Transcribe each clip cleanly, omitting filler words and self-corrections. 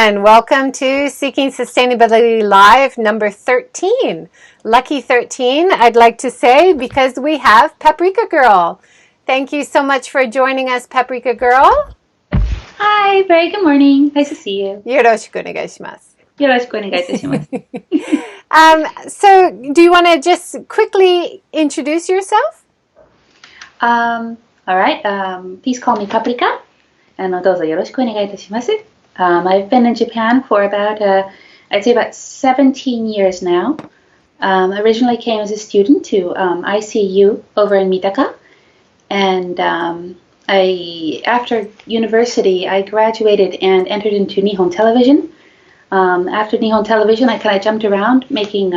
everyone. Welcome to Seeking Sustainability Live number 13. Lucky 13, I'd like to say, because we have Paprika-girl. Thank you so much for joining us, Paprika-girl. Hi, very good morning. Nice to see you. よろしくお願いします。よろしくお願いいたします。So, do you want to just quickly introduce yourself? All right. Please call me Paprika. どうぞよろしくお願いいたします。I've been in Japan for about, I'd say about 17 years now. Originally came as a student to ICU over in Mitaka. And after university, I graduated and entered into Nihon Television. After Nihon Television, I kind of jumped around making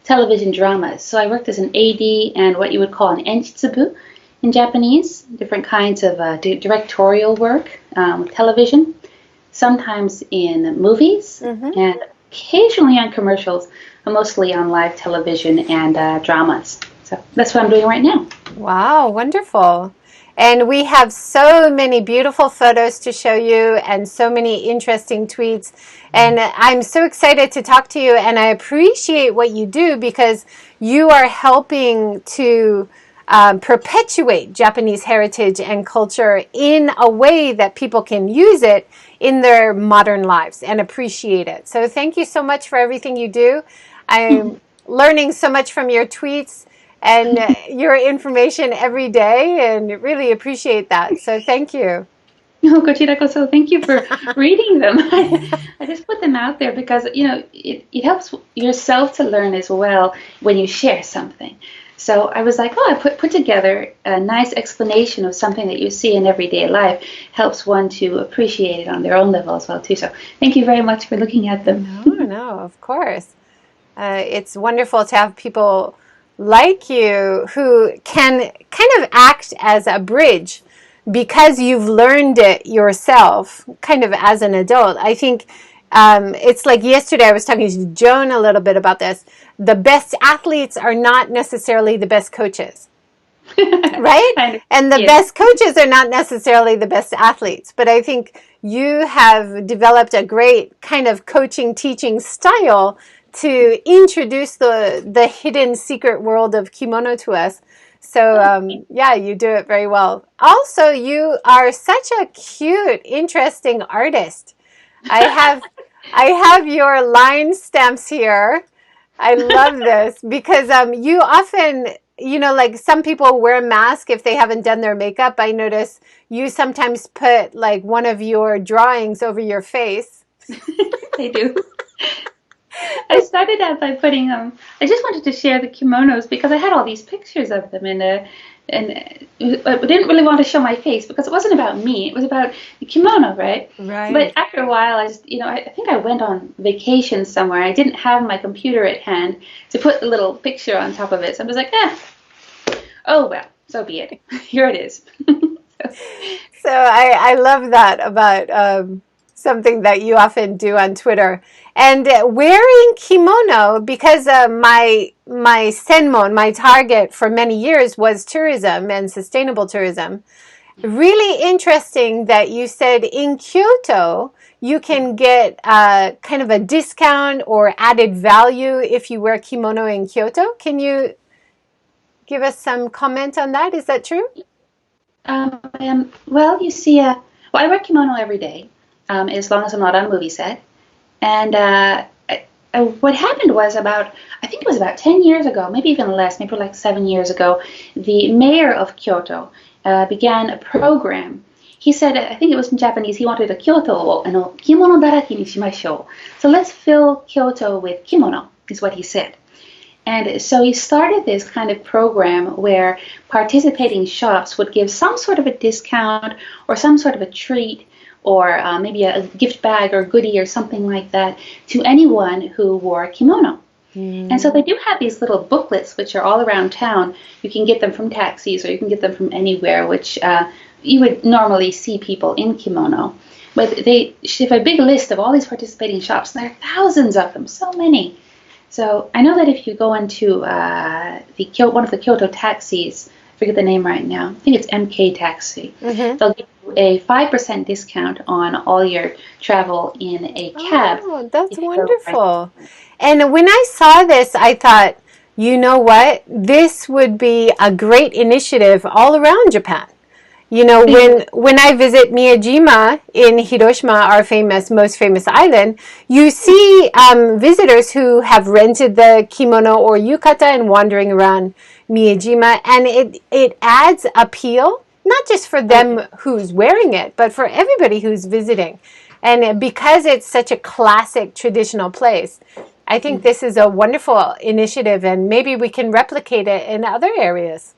television dramas. So I worked as an AD and what you would call an enchitsubu in Japanese, different kinds of directorial work with television, sometimes in movies, and occasionally on commercials, but mostly on live television and dramas. So that's what I'm doing right now. Wow, wonderful. And we have so many beautiful photos to show you and so many interesting tweets. And I'm so excited to talk to you, and I appreciate what you do because you are helping to perpetuate Japanese heritage and culture in a way that people can use it in their modern lives and appreciate it. So thank you so much for everything you do. I'm learning so much from your tweets and your information every day, and really appreciate that. So thank you. No, kochirakoso. Thank you for reading them. I just put them out there because, you know, it helps yourself to learn as well when you share something. So I was like, I put together a nice explanation of something that you see in everyday life. Helps one to appreciate it on their own level as well, too. So thank you very much for looking at them. No, of course. It's wonderful to have people like you who can kind of act as a bridge because you've learned it yourself kind of as an adult. I think it's like yesterday I was talking to Joan a little bit about this. The best athletes are not necessarily the best coaches, right? And the best coaches are not necessarily the best athletes. But I think you have developed a great kind of coaching, teaching style to introduce the hidden secret world of kimono to us. So, yeah, you do it very well. Also, you are such a cute, interesting artist. I have your line stamps here. I love this because you often, you know, like some people wear a mask if they haven't done their makeup. I notice you sometimes put like one of your drawings over your face. I do. I started out by putting I just wanted to share the kimonos because I had all these pictures of them and I didn't really want to show my face because it wasn't about me. It was about the kimono, right? Right. But after a while, I just, you know, I think I went on vacation somewhere. I didn't have my computer at hand to put a little picture on top of it. So I was like, oh, well, so be it. Here it is. So I love that about something that you often do on Twitter. And wearing kimono, because my senmon, my target for many years was tourism and sustainable tourism. Really interesting that you said in Kyoto, you can get kind of a discount or added value if you wear kimono in Kyoto. Can you give us some comment on that? Is that true? Well, you see, I wear kimono every day, as long as I'm not on a movie set. And what happened was I think it was about 10 years ago, maybe even less, maybe like 7 years ago, the mayor of Kyoto began a program. He said, I think it was in Japanese, he wanted a Kyoto o kimono daraki ni shimashou. So let's fill Kyoto with kimono, is what he said. And so he started this kind of program where participating shops would give some sort of a discount or some sort of a treat or maybe a gift bag or goodie or something like that to anyone who wore a kimono. And so they do have these little booklets which are all around town. You can get them from taxis or you can get them from anywhere, which you would normally see people in kimono. But they have a big list of all these participating shops. There are thousands of them, so many. So I know that if you go into one of the Kyoto taxis, forget the name right now. I think it's MK Taxi. Mm-hmm. They'll give you a 5% discount on all your travel in a cab Oh, that's if you go right. wonderful. And when I saw this, I thought, you know what? This would be a great initiative all around Japan. You know, when I visit Miyajima in Hiroshima, our most famous island, you see visitors who have rented the kimono or yukata and wandering around Miyajima, and it adds appeal, not just for them who's wearing it, but for everybody who's visiting. And because it's such a classic traditional place, I think this is a wonderful initiative, and maybe we can replicate it in other areas.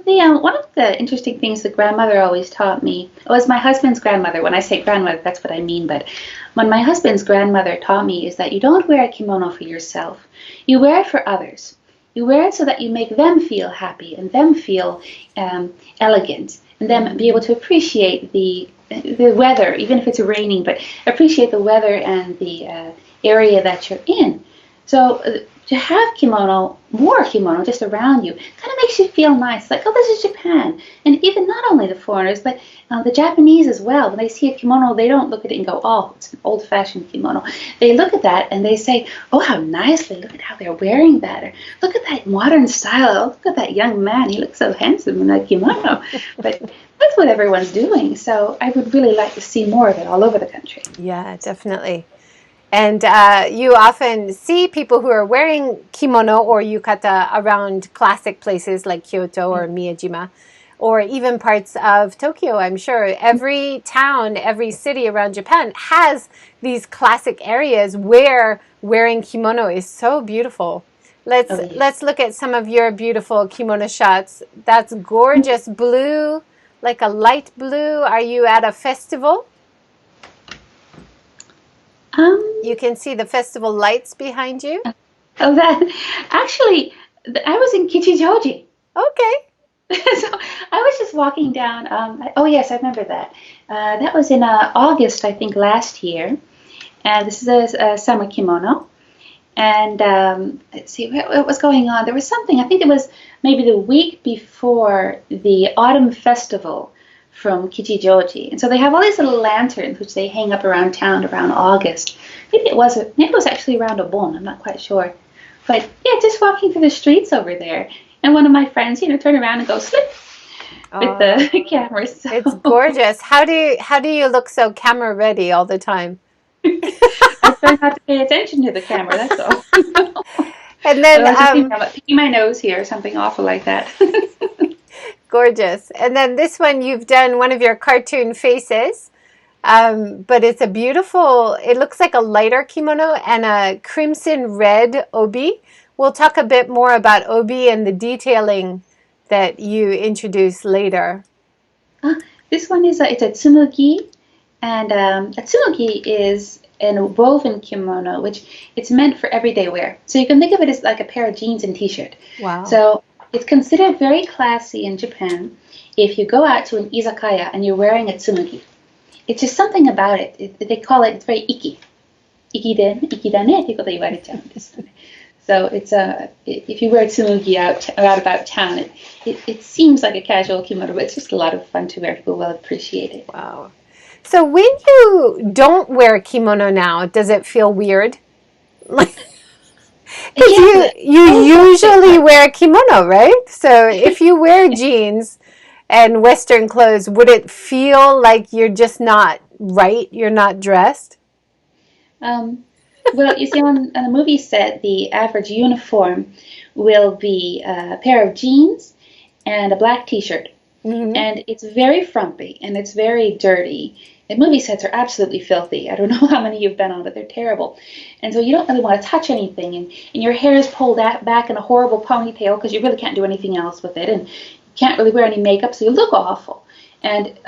One of the interesting things the grandmother always taught me was my husband's grandmother. When I say grandmother, that's what I mean. But when my husband's grandmother taught me is that you don't wear a kimono for yourself. You wear it for others. You wear it so that you make them feel happy and them feel elegant and them be able to appreciate the weather, even if it's raining, but appreciate the weather and the area that you're in. So to have more kimono just around you, kind of makes you feel nice. Like, oh, this is Japan. And even not only the foreigners, but the Japanese as well. When they see a kimono, they don't look at it and go, oh, it's an old-fashioned kimono. They look at that and they say, oh, how nicely. Look at how they're wearing that. Or look at that modern style. Oh, look at that young man. He looks so handsome in that kimono. But that's what everyone's doing. So I would really like to see more of it all over the country. Yeah, definitely. And you often see people who are wearing kimono or yukata around classic places like Kyoto or Miyajima, or even parts of Tokyo, I'm sure. Every town, every city around Japan has these classic areas where wearing kimono is so beautiful. Let's look at some of your beautiful kimono shots. That's gorgeous blue, like a light blue. Are you at a festival? You can see the festival lights behind you. Oh, actually, I was in Kichijoji. Okay. So I was just walking down. Oh, yes, I remember that. That was in August, I think, last year. And this is a summer kimono. And let's see, what was going on? There was something, I think it was maybe the week before the autumn festival from Kichijoji. And so they have all these little lanterns which they hang up around town around August. Maybe it was actually around Obon, I'm not quite sure. But yeah, just walking through the streets over there. And one of my friends, turn around and go slip with the camera. So. It's gorgeous. How do you look so camera ready all the time? I try not to pay attention to the camera, that's all. And then I'm picking my nose here or something awful like that. Gorgeous. And then this one, you've done one of your cartoon faces, but it's it looks like a lighter kimono and a crimson red obi. We'll talk a bit more about obi and the detailing that you introduce later. This one is it's a tsumugi, and a tsumugi is a woven kimono, which it's meant for everyday wear. So you can think of it as like a pair of jeans and t-shirt. Wow. So it's considered very classy in Japan if you go out to an izakaya and you're wearing a tsumugi. It's just something about it. They call it, it's very iki. Iki daneっていうこと言われちゃうんですね。So it's if you wear tsumugi out about town, it seems like a casual kimono, but it's just a lot of fun to wear. People will appreciate it. Wow. So when you don't wear kimono now, does it feel weird? Because you usually wear kimono, right? So if you wear jeans and Western clothes, would it feel like you're just not right? You're not dressed? Well, you see, on the movie set, the average uniform will be a pair of jeans and a black t-shirt. Mm-hmm. And it's very frumpy and it's very dirty. And movie sets are absolutely filthy. I don't know how many you've been on, but they're terrible. And so you don't really want to touch anything. And your hair is pulled back in a horrible ponytail because you really can't do anything else with it. And you can't really wear any makeup, so you look awful. And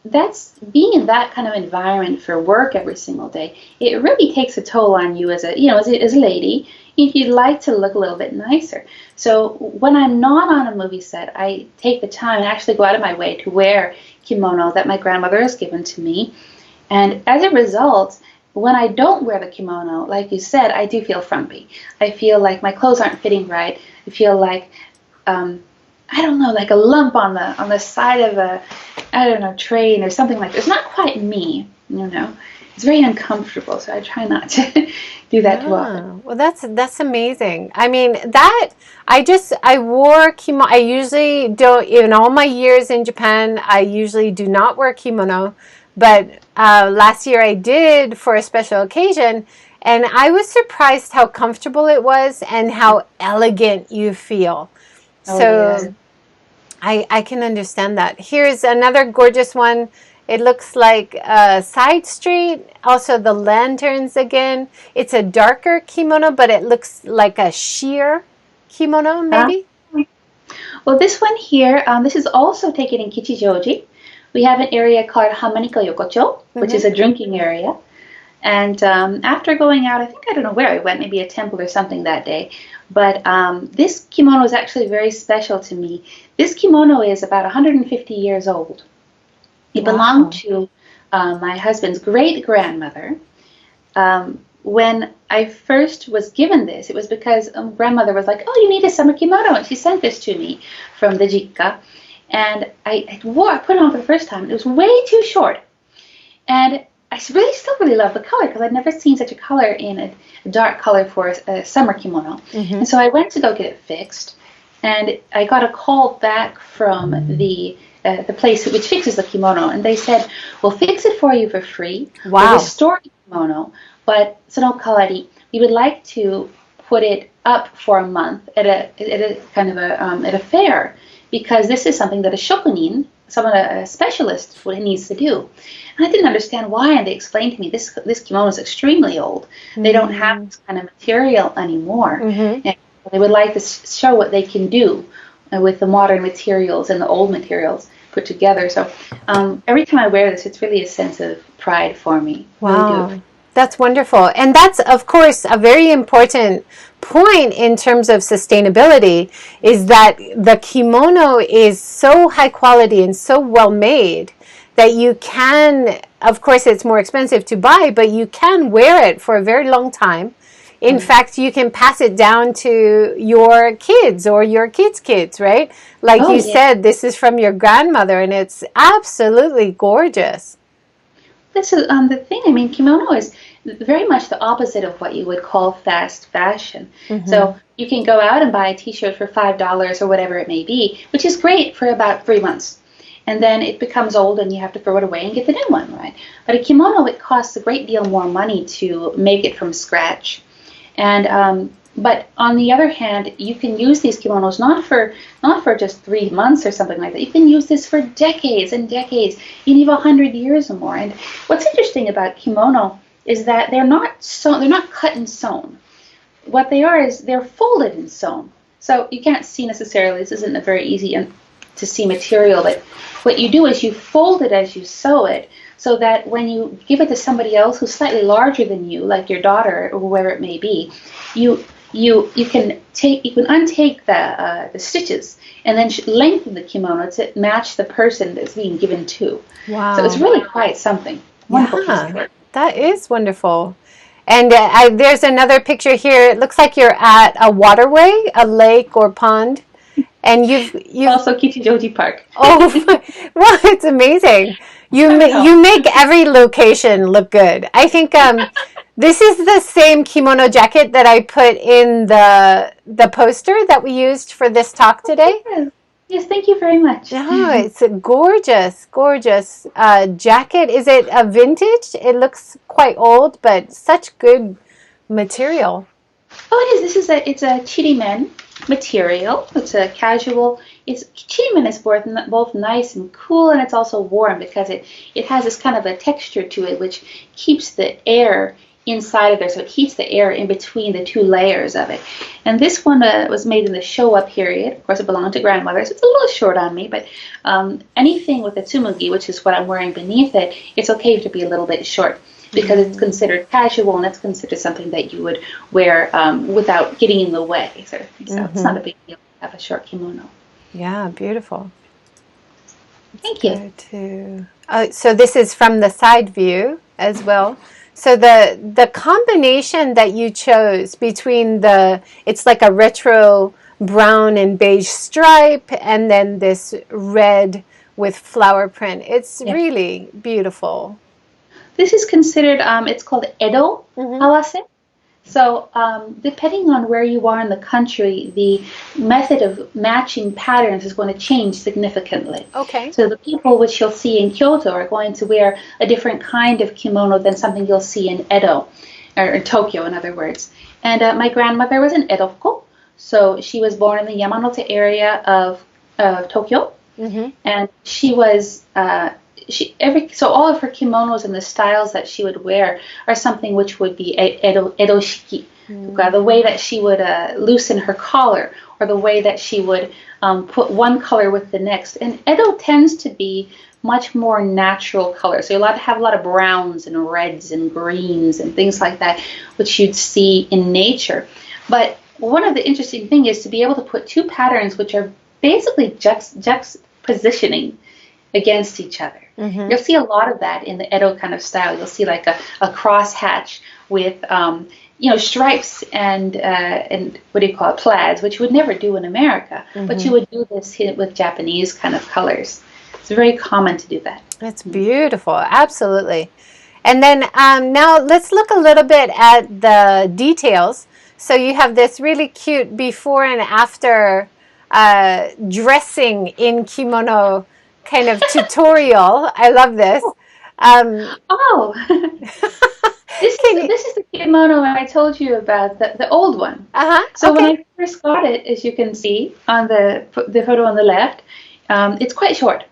that's being in that kind of environment for work every single day. It really takes a toll on you as a lady. If you'd like to look a little bit nicer. So when I'm not on a movie set, I take the time and actually go out of my way to wear kimono that my grandmother has given to me. And as a result, when I don't wear the kimono, like you said, I do feel frumpy. I feel like my clothes aren't fitting right. I feel like I don't know, like a lump on the side of a, I don't know, train or something like that. It's not quite me, you know. It's very uncomfortable, so I try not to do that too often. Yeah. Well, that's amazing. I mean, that I wore kimono. I usually don't, in all my years in Japan, I usually do not wear kimono, but last year I did for a special occasion, and I was surprised how comfortable it was and how elegant you feel. Oh yes. So I can understand that. Here's another gorgeous one. It looks like a side street. Also, the lanterns again. It's a darker kimono, but it looks like a sheer kimono, Uh, maybe. well, this one here, this is also taken in Kichijoji. We have an area called Hamaniko Yokocho, which is Mm-hmm. a drinking area. And after going out, I don't know where I went, maybe a temple or something that day. But this kimono is actually very special to me. This kimono is about 150 years old. It belonged Wow. to my husband's great grandmother. When I first was given this, it was because grandmother was like, "Oh, you need a summer kimono," and she sent this to me from the Jikka. And I put it on for the first time. It was way too short, and I still really love the color because I'd never seen such a color in a dark color for a summer kimono. Mm-hmm. And so I went to go get it fixed, and I got a call back from the place which fixes the kimono, and they said, "We'll fix it for you for free. We'll Wow. restore the kimono, but sono kawari, we would like to put it up for a month at a kind of at a fair, because this is something that a shokunin, someone a specialist, needs to do." And I didn't understand why, and they explained to me this kimono is extremely old. They don't have this kind of material anymore, Mm-hmm. and they would like to show what they can do with the modern materials and the old materials put together. So every time I wear this, it's really a sense of pride for me. Really do. Wow. That's wonderful. And that's, of course, a very important point in terms of sustainability is that the kimono is so high quality and so well made that you can, of course, it's more expensive to buy, but you can wear it for a very long time. In fact, you can pass it down to your kids or your kids' kids, right? Like Oh you yeah. said, this is from your grandmother, and it's absolutely gorgeous. This is the thing. I mean, kimono is very much the opposite of what you would call fast fashion. Mm-hmm. So you can go out and buy a T-shirt for $5 or whatever it may be, which is great for about 3 months, and then it becomes old and you have to throw it away and get the new one, right? But a kimono, it costs a great deal more money to make it from scratch, and but on the other hand, you can use these kimonos not for just 3 months or something like that. You can use this for decades and decades, even 100 years or more. And what's interesting about kimono is that they're not cut and sewn. What they are is they're folded and sewn. So you can't see necessarily. This isn't a very easy to see material, but what you do is you fold it as you sew it, so that when you give it to somebody else who's slightly larger than you, like your daughter or whoever it may be, you you can untake the stitches and then lengthen the kimono to match the person that's being given to. So it's Wow. really quite something. Wonderful piece of Yeah, work. that is wonderful. And there's another picture here. It looks like you're at a waterway, a lake or pond, and you've Also, Kichijoji Park. oh, well, it's amazing. I know. You make every location look good. I think this is the same kimono jacket that I put in the poster that we used for this talk today. Yes. Yes, thank you very much. Oh, it's a gorgeous, gorgeous jacket. Is it a vintage? It looks quite old, but such good material. Oh, it is. It's a chirimen material. It's a casual. It's chirimen is both nice and cool, and it's also warm because it has this kind of a texture to it which keeps the air inside of there, so it keeps the air in between the two layers of it. And this one was made in the Showa period. Of course, it belonged to grandmother, so it's a little short on me, but anything with a tsumugi, which is what I'm wearing beneath it, it's okay to be a little bit short because it's considered casual and it's considered something that you would wear without getting in the way, sort of thing. So it's not a big deal to have a short kimono. Yeah, beautiful. Thank you. Go to, so this is from the side view as well. So the combination that you chose between it's like a retro brown and beige stripe, and then this red with flower print. It's Yeah. really beautiful. This is considered, it's called Edo Mm-hmm. Hawase. So, depending on where you are in the country, the method of matching patterns is going to change significantly. Okay. So, the people which you'll see in Kyoto are going to wear a different kind of kimono than something you'll see in Edo, or in Tokyo, in other words. And my grandmother was an Edoko, so she was born in the Yamanote area of Tokyo, Mm-hmm. and she was so all of her kimonos and the styles that she would wear are something which would be Edo shiki, the way that she would loosen her collar, or the way that she would put one color with the next. And Edo tends to be much more natural colors. So you're allowed to have a lot of browns and reds and greens and things like that, which you'd see in nature. But one of the interesting things is to be able to put two patterns which are basically juxtapositioning against each other. Mm-hmm. You'll see a lot of that in the Edo kind of style. You'll see like a crosshatch with stripes and what do you call it, plaids, which you would never do in America, but you would do this with Japanese kind of colors. It's very common to do that. It's beautiful, absolutely. And then now let's look a little bit at the details. So you have this really cute before and after dressing in kimono kind of tutorial. I love this. This is the kimono I told you about, the old one. So okay. when I first got it, as you can see on the photo on the left, it's quite short.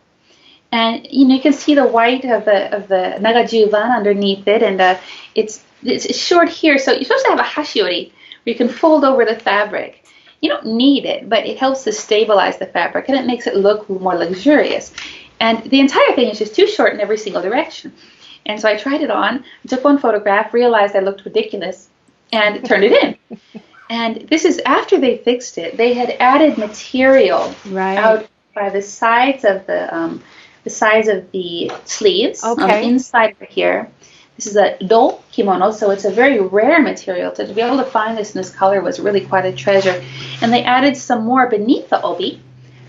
And you can see the white of the nagajuban underneath it, and it's short here. So you're supposed to have a hashiori where you can fold over the fabric. You don't need it, but it helps to stabilize the fabric, and it makes it look more luxurious. And the entire thing is just too short in every single direction. And so I tried it on, took one photograph, realized I looked ridiculous, and turned it in. And this is after they fixed it. They had added material out by the sides of the sleeves on the inside of here. This is a do kimono, so it's a very rare material. So to be able to find this in this color was really quite a treasure. And they added some more beneath the obi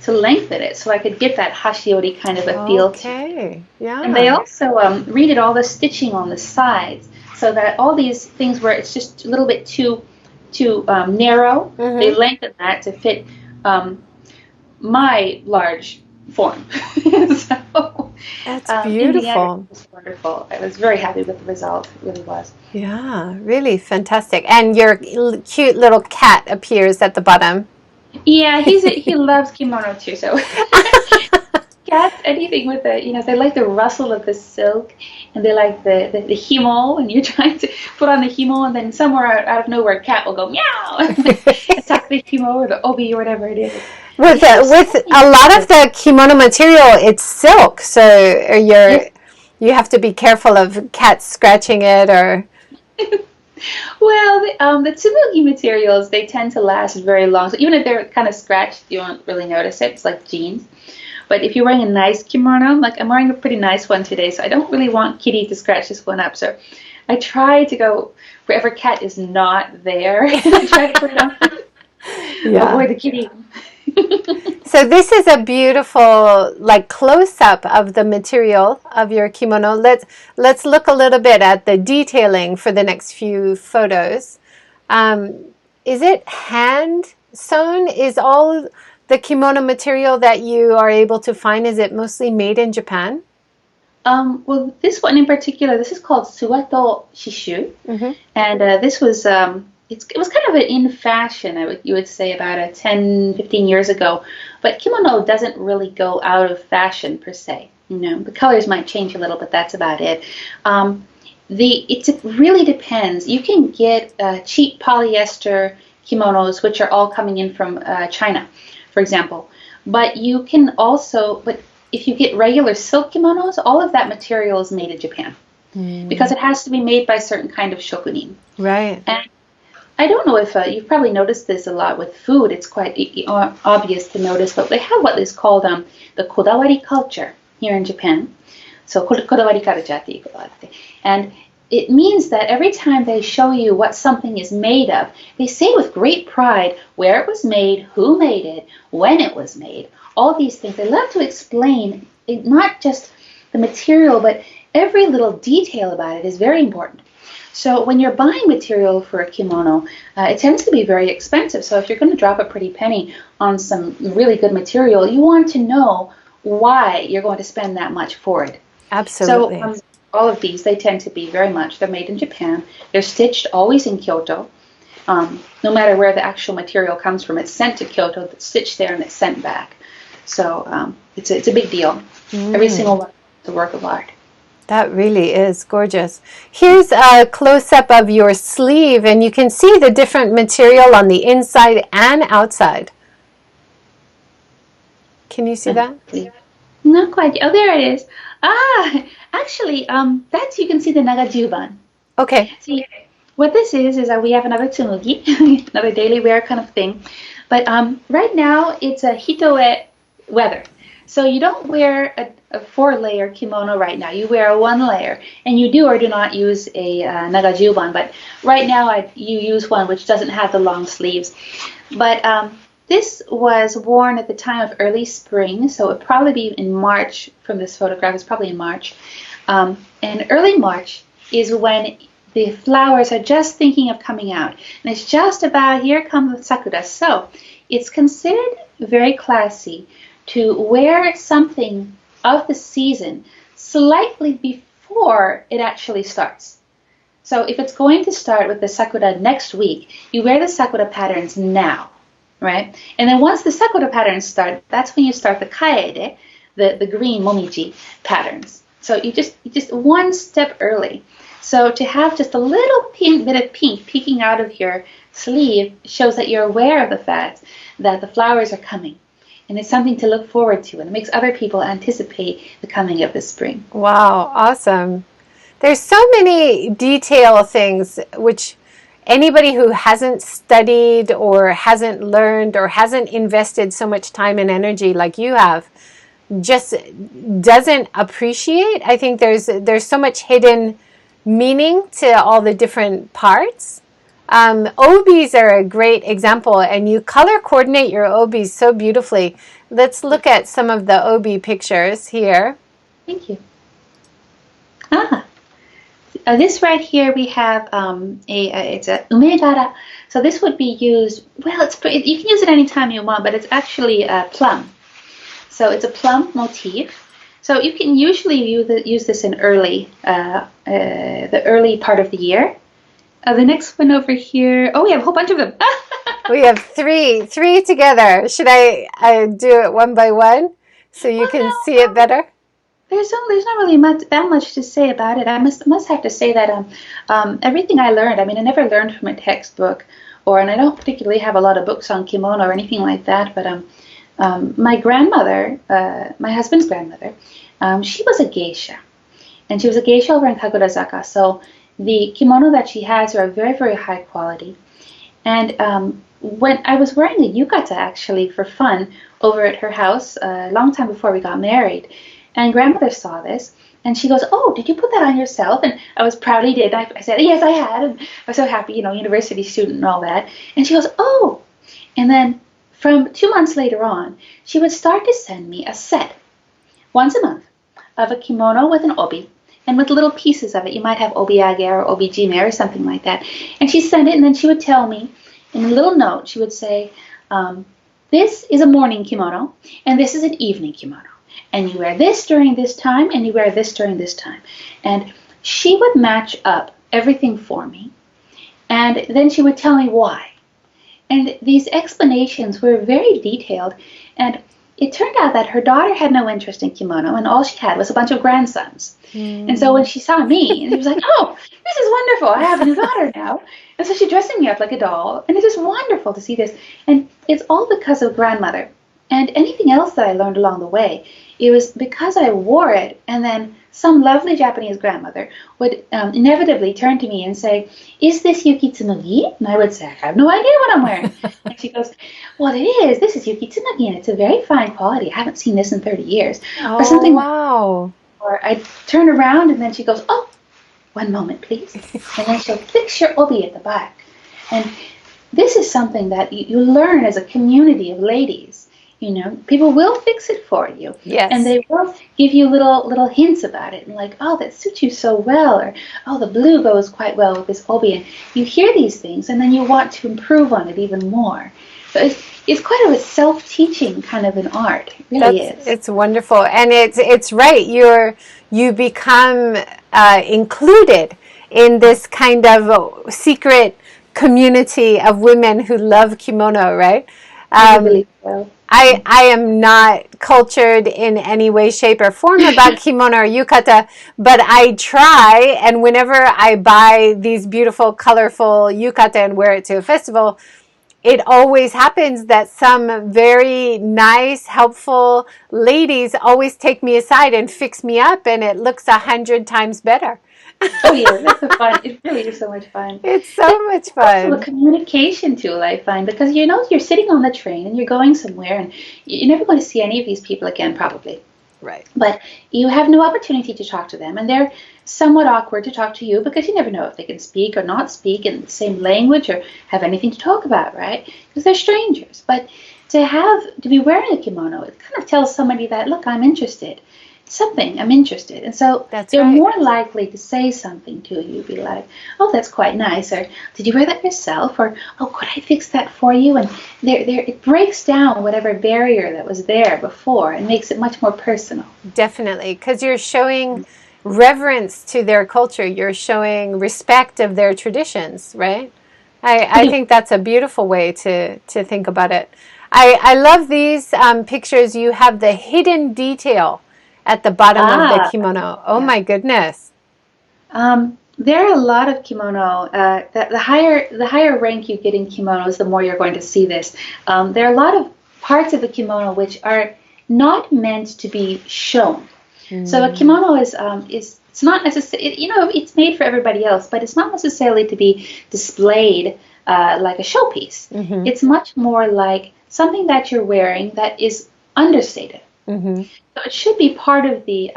to lengthen it, so I could get that hashiori kind of a feel to it. Yeah. And they also redid all the stitching on the sides, so that all these things where it's just a little bit too narrow, they lengthened that to fit my large form. So, that's beautiful. It was wonderful. I was very happy with the result. It really was. Yeah, really fantastic. And your cute little cat appears at the bottom. Yeah, he loves kimono too. So cats, anything with they like the rustle of the silk, and they like the himo, and you're trying to put on the himo, and then somewhere out of nowhere, a cat will go meow, attack the himo or the obi or whatever it is. With a lot of the kimono material, it's silk, so you have to be careful of cats scratching it or. Well, the tsubugi materials, they tend to last very long. So even if they're kind of scratched, you won't really notice it. It's like jeans. But if you're wearing a nice kimono, like I'm wearing a pretty nice one today, so I don't really want Kitty to scratch this one up. So I try to go wherever cat is not there. I try to put it on. Avoid the kitty. So this is a beautiful close-up of the material of your kimono. Let's look a little bit at the detailing for the next few photos. Is it hand sewn? Is all the kimono material that you are able to find, is it mostly made in Japan? Well, this one in particular, this is called suwato shishu, and this was it was kind of in fashion, you would say, about 10, 15 years ago. But kimono doesn't really go out of fashion per se. The colors might change a little, but that's about it. It really depends. You can get cheap polyester kimonos, which are all coming in from China, for example. But you can also, if you get regular silk kimonos, all of that material is made in Japan because it has to be made by a certain kind of shokunin. Right. And I don't know if you've probably noticed this a lot with food. It's quite obvious to notice, but they have what is called the kodawari culture here in Japan. So kodawari culture, and it means that every time they show you what something is made of, they say with great pride where it was made, who made it, when it was made, all these things. They love to explain not just the material, but every little detail about it is very important. So when you're buying material for a kimono, it tends to be very expensive. So if you're going to drop a pretty penny on some really good material, you want to know why you're going to spend that much for it. Absolutely. So all of these, they tend to be they're made in Japan. They're stitched always in Kyoto. No matter where the actual material comes from, it's sent to Kyoto, it's stitched there, and it's sent back. So it's a big deal. Every single one is a work of art. That really is gorgeous. Here's a close-up of your sleeve, and you can see the different material on the inside and outside. Can you see that? Not quite. Oh, there it is. Actually, that's, you can see the nagajuban. Okay. See, what this is that we have another tsumugi, another daily wear kind of thing. But right now, it's a hitoe weather. So you don't wear a 4-layer kimono right now. You wear a 1-layer, and you do or do not use a nagajuban. But right now, you use one which doesn't have the long sleeves. But this was worn at the time of early spring, so it would probably be in March from this photograph. It's probably in March. And early March is when the flowers are just thinking of coming out. And it's just about, here comes the sakura. So it's considered very classy to wear something of the season slightly before it actually starts. So if it's going to start with the sakura next week, you wear the sakura patterns now, right? And then once the sakura patterns start, that's when you start the kaede, the green momiji patterns. So you just one step early. So to have just a little bit of pink peeking out of your sleeve shows that you're aware of the fact that the flowers are coming. And it's something to look forward to, and it makes other people anticipate the coming of the spring. Wow, awesome. There's so many detail things which anybody who hasn't studied or hasn't learned or hasn't invested so much time and energy like you have just doesn't appreciate. I think there's so much hidden meaning to all the different parts. Obis are a great example, and you color coordinate your obis so beautifully. Let's look at some of the obi pictures here. Thank you. This right here we have it's a umegara. So this would be used, well, you can use it anytime you want, but it's actually a plum. So it's a plum motif. So you can usually use this in the early part of the year. The next one over here, we have a whole bunch of them. We have three together. Should I do it one by one so you can see it better? There's not really that much to say about it. I must have to say that everything I learned, I never learned from a textbook, and I don't particularly have a lot of books on kimono or anything like that, but my grandmother, my husband's grandmother, she was a geisha, and she was a geisha over in Kagurazaka, so the kimono that she has are very, very high quality. And when I was wearing a yukata, actually, for fun, over at her house a long time before we got married, and grandmother saw this, and she goes, "Oh, did you put that on yourself?" And I was proudly did. I said, "Yes, I had." And I was so happy, university student and all that. And she goes, "Oh." And then from 2 months later on, she would start to send me a set, once a month, of a kimono with an obi, and with little pieces of it. You might have obiage or obijime or something like that. And she'd send it, and then she would tell me, in a little note, she would say, this is a morning kimono, and this is an evening kimono. And you wear this during this time, and you wear this during this time. And she would match up everything for me, and then she would tell me why. And these explanations were very detailed, and it turned out that her daughter had no interest in kimono, and all she had was a bunch of grandsons. And so when she saw me, and she was like, "Oh, this is wonderful. I have a new daughter now." And so she's dressing me up like a doll, and it's just wonderful to see this. And it's all because of grandmother. And anything else that I learned along the way, it was because I wore it, and then some lovely Japanese grandmother would inevitably turn to me and say, "Is this Yuki Tsumugi?" And I would say, "I have no idea what I'm wearing." And she goes, "Well, it is. This is Yuki Tsumugi, and it's a very fine quality. I haven't seen this in 30 years. Oh, or something wow. Or I'd turn around, and then she goes, "Oh, one moment, please. And then she'll fix your obi at the back. And this is something that you learn as a community of ladies. People will fix it for you. Yes. And they will give you little hints about it. And like, oh, that suits you so well. Or, oh, the blue goes quite well with this obi. And you hear these things, and then you want to improve on it even more. So it's quite a self-teaching kind of an art. It really is. It's wonderful. And it's right. You become included in this kind of secret community of women who love kimono, right? I believe so. I am not cultured in any way, shape, or form about kimono or yukata, but I try, and whenever I buy these beautiful, colorful yukata and wear it to a festival, it always happens that some very nice, helpful ladies always take me aside and fix me up, and it looks 100 times better. Oh yeah, that's so fun. It really is so much fun. It's so much fun. Also a communication tool, I find, because you're sitting on the train and you're going somewhere, and you're never going to see any of these people again, probably. Right. But you have no opportunity to talk to them, and they're somewhat awkward to talk to you because you never know if they can speak or not speak in the same language or have anything to talk about, right? Because they're strangers. But to be wearing a kimono, it kind of tells somebody that, look, I'm interested. I'm interested. And so they're more likely to say something to you, be like, oh, that's quite nice, or did you wear that yourself, or oh, could I fix that for you? And it breaks down whatever barrier that was there before and makes it much more personal. Definitely, because you're showing reverence to their culture. You're showing respect of their traditions, right? I think that's a beautiful way to think about it. I love these pictures. You have the hidden detail at the bottom of the kimono. Oh my goodness. There are a lot of kimono. The higher rank you get in kimonos, the more you're going to see this. There are a lot of parts of the kimono which are not meant to be shown. So a kimono is it's not necessarily, it's made for everybody else, but it's not necessarily to be displayed like a showpiece. It's much more like something that you're wearing that is understated. So it should be part of the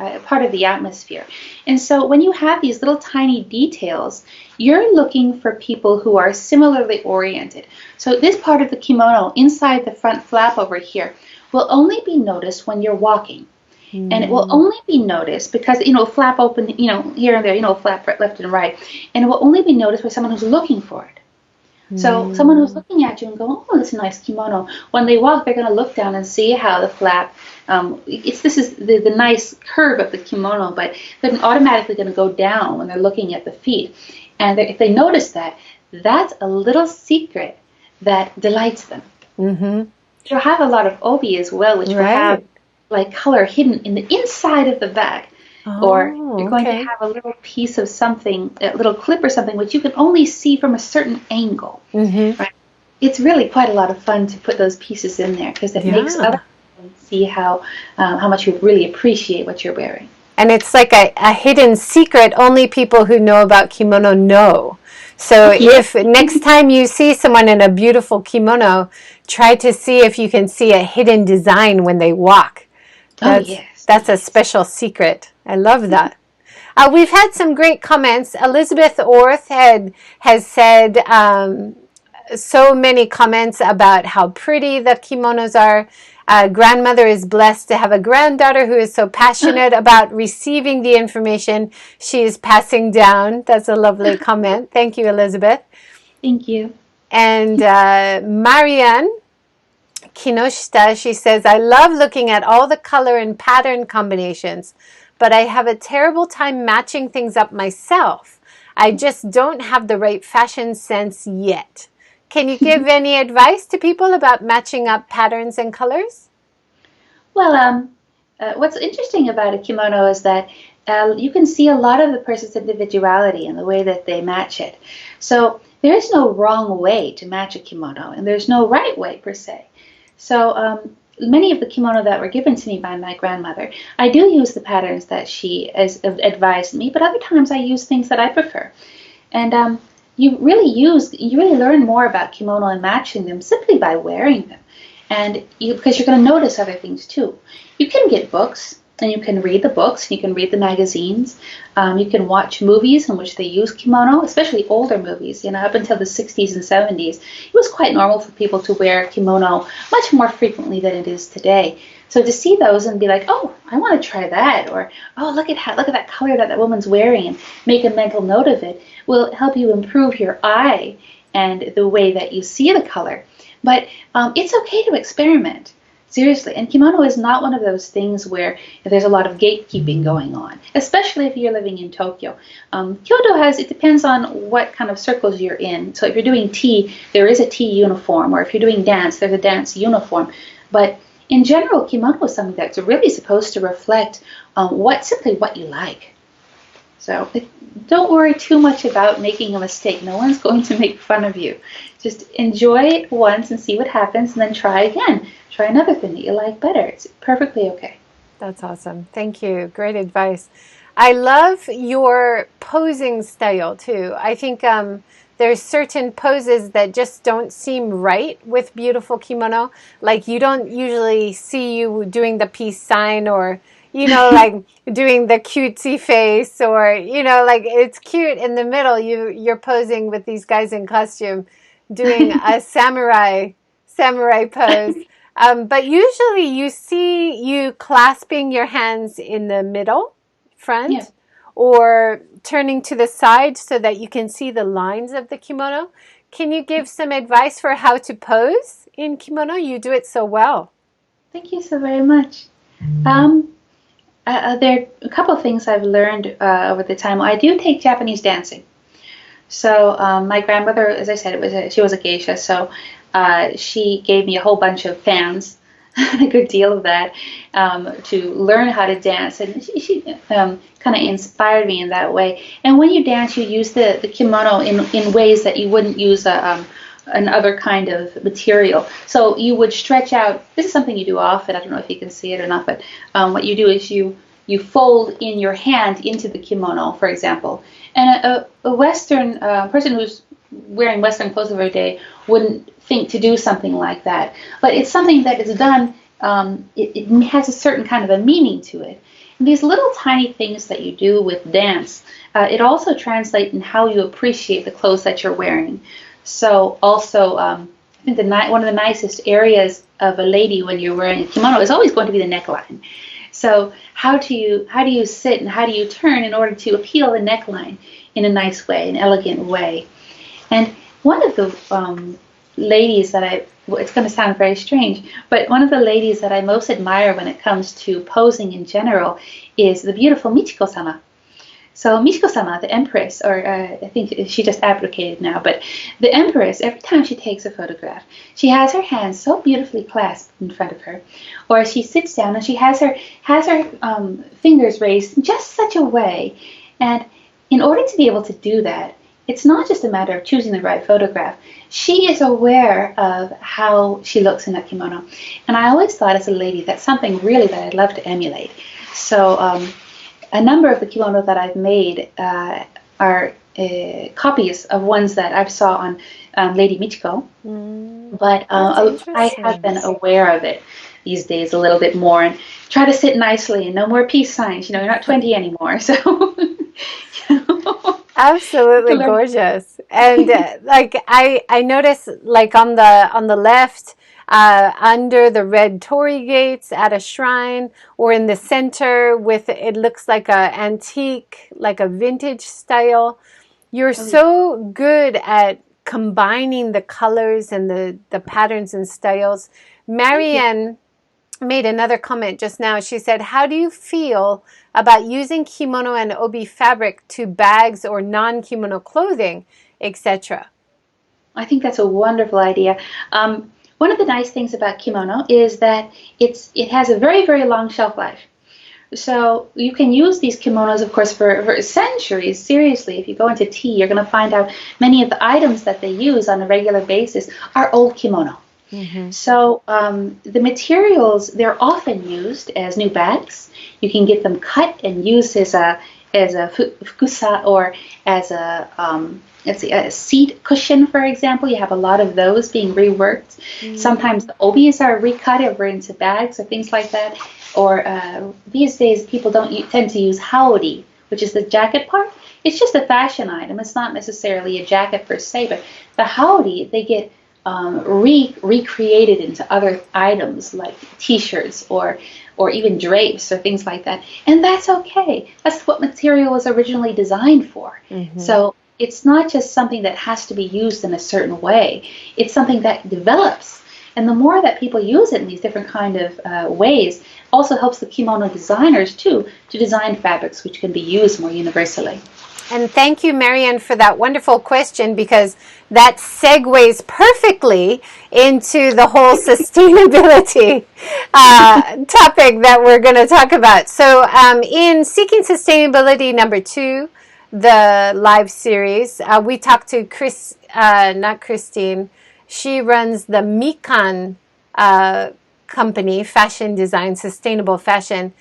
atmosphere. And so when you have these little tiny details, you're looking for people who are similarly oriented. So this part of the kimono inside the front flap over here will only be noticed when you're walking. And it will only be noticed because, flap open, here and there, flap left and right. And it will only be noticed by someone who's looking for it. So someone who's looking at you and going, oh, that's a nice kimono. When they walk, they're going to look down and see how the flap, this is the nice curve of the kimono, but they're automatically going to go down when they're looking at the feet. And if they notice that, that's a little secret that delights them. You'll have a lot of obi as well, which will have like color hidden in the inside of the back. Or you're going to have a little piece of something, a little clip or something, which you can only see from a certain angle. Right? It's really quite a lot of fun to put those pieces in there because it makes other people see how much you really appreciate what you're wearing. And it's like a hidden secret only people who know about kimono know. So if next time you see someone in a beautiful kimono, try to see if you can see a hidden design when they walk. That's a special secret. I love that. We've had some great comments. Elizabeth Orth has said so many comments about how pretty the kimonos are. Grandmother is blessed to have a granddaughter who is so passionate about receiving the information she is passing down. That's a lovely comment. Thank you, Elizabeth. Thank you. And Marianne Kinoshita, she says, I love looking at all the color and pattern combinations, but I have a terrible time matching things up myself. I just don't have the right fashion sense yet. Can you give any advice to people about matching up patterns and colors? Well, what's interesting about a kimono is that you can see a lot of the person's individuality in the way that they match it. So there is no wrong way to match a kimono, and there's no right way per se. So many of the kimono that were given to me by my grandmother, I do use the patterns that she has advised me, but other times I use things that I prefer. And you really learn more about kimono and matching them simply by wearing them. And because you're going to notice other things too. You can get books and you can read the books, you can read the magazines, you can watch movies in which they use kimono, especially older movies. You know, up until the 60s and 70s, it was quite normal for people to wear kimono much more frequently than it is today. So to see those and be like, oh, I want to try that, or oh, look at that color that woman's wearing, and make a mental note of it, will help you improve your eye and the way that you see the color. But it's okay to experiment. Seriously, and kimono is not one of those things where there's a lot of gatekeeping going on, especially if you're living in Tokyo. Kyoto it depends on what kind of circles you're in. So if you're doing tea, there is a tea uniform, or if you're doing dance, there's a dance uniform. But in general, kimono is something that's really supposed to reflect simply what you like. So don't worry too much about making a mistake. No one's going to make fun of you. Just enjoy it once and see what happens, and then try again. Try another thing that you like better. It's perfectly okay. That's awesome. Thank you. Great advice. I love your posing style too. I think there's certain poses that just don't seem right with beautiful kimono. Like you don't usually see you doing the peace sign, or like doing the cutesy face, or like it's cute in the middle. You're posing with these guys in costume, doing a samurai pose. But usually you see you clasping your hands in the middle, front, Yeah. or turning to the side so that you can see the lines of the kimono. Can you give some advice for how to pose in kimono? You do it so well. Thank you so very much. There are a couple of things I've learned over the time. I do take Japanese dancing. So my grandmother, as I said, she was a geisha, so she gave me a whole bunch of fans, a good deal of that, to learn how to dance, and she kind of inspired me in that way. And when you dance, you use the kimono in ways that you wouldn't use another kind of material. So you would stretch out. This is something you do often. I don't know if you can see it or not, but what you do is you fold in your hand into the kimono, for example. And a Western person who's wearing Western clothes every day wouldn't think to do something like that. But it's something that is done, it has a certain kind of a meaning to it. And these little tiny things that you do with dance, it also translates in how you appreciate the clothes that you're wearing. So also, I think one of the nicest areas of a lady when you're wearing a kimono is always going to be the neckline. So how do you sit and how do you turn in order to appeal the neckline in a nice way, an elegant way? And one of the ladies that it's going to sound very strange, but one of the ladies that I most admire when it comes to posing in general is the beautiful Michiko-sama. So Michiko-sama, the empress, or I think she just abdicated now, but the empress, every time she takes a photograph, she has her hands so beautifully clasped in front of her, or she sits down and she has her fingers raised in just such a way. And in order to be able to do that, it's not just a matter of choosing the right photograph. She is aware of how she looks in that kimono. And I always thought as a lady that's something really that I'd love to emulate. So a number of the kimono that I've made are copies of ones that I saw on Lady Michiko. But I have been aware of it these days a little bit more and try to sit nicely and no more peace signs. You're not 20 anymore. So, Absolutely gorgeous. And I noticed like on the left, under the red torii gates at a shrine, or in the center with it looks like a antique, like a vintage style. You're so good at combining the colors and the patterns and styles. Marianne made another comment just now. She said, how do you feel about using kimono and obi fabric to bags or non-kimono clothing, etc.? I think that's a wonderful idea. One of the nice things about kimono is that it has a very, very long shelf life. So you can use these kimonos, of course, for centuries. Seriously, if you go into tea, you're going to find out many of the items that they use on a regular basis are old kimono. Mm-hmm. So the materials, they're often used as new bags. You can get them cut and used as fukusa, or as a seat cushion, for example. You have a lot of those being reworked. Sometimes the obis are recut over into bags or things like that. Or these days, people don't tend to use haori, which is the jacket part. It's just a fashion item. It's not necessarily a jacket per se, but the haori, they get recreated into other items like T-shirts or even drapes or things like that. And that's okay. That's what material was originally designed for. So it's not just something that has to be used in a certain way. It's something that develops. And the more that people use it in these different kind of ways, also helps the kimono designers too to design fabrics which can be used more universally. And thank you, Marianne, for that wonderful question, because that segues perfectly into the whole sustainability topic that we're going to talk about. So in Seeking Sustainability #2, the live series, we talked to not Christine. She runs the Mikan company, fashion design, sustainable fashion.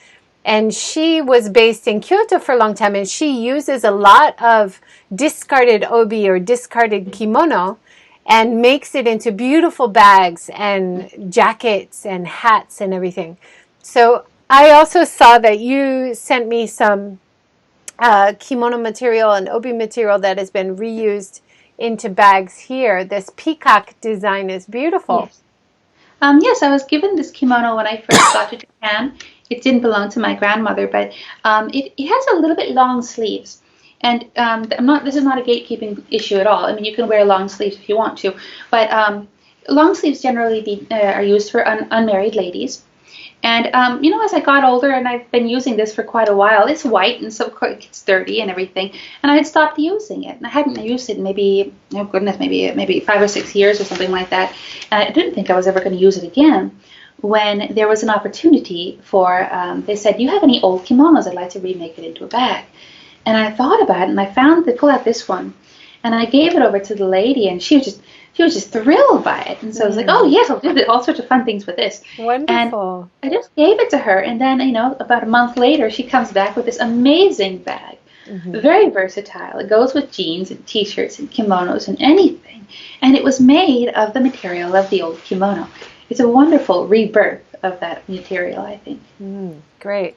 And she was based in Kyoto for a long time, and she uses a lot of discarded obi or discarded kimono and makes it into beautiful bags and jackets and hats and everything. So I also saw that you sent me some kimono material and obi material that has been reused into bags here. This peacock design is beautiful. Yes. Yes, I was given this kimono when I first got to Japan. It didn't belong to my grandmother, but it has a little bit long sleeves. And this is not a gatekeeping issue at all. I mean, you can wear long sleeves if you want to, but long sleeves generally are used for unmarried ladies. And, as I got older, and I've been using this for quite a while, it's white, and so it gets dirty and everything. And I had stopped using it. And I hadn't used it in maybe 5 or 6 years or something like that. And I didn't think I was ever going to use it again. When there was an opportunity they said, "Do you have any old kimonos? I'd like to remake it into a bag." And I thought about it, and I found they pulled out this one. And I gave it over to the lady, and she was just thrilled by it. And so I was like, "Oh yes, I'll do all sorts of fun things with this." Wonderful. And I just gave it to her, and then about a month later, she comes back with this amazing bag, very versatile. It goes with jeans and T-shirts and kimonos and anything. And it was made of the material of the old kimono. It's a wonderful rebirth of that material, I think. Great.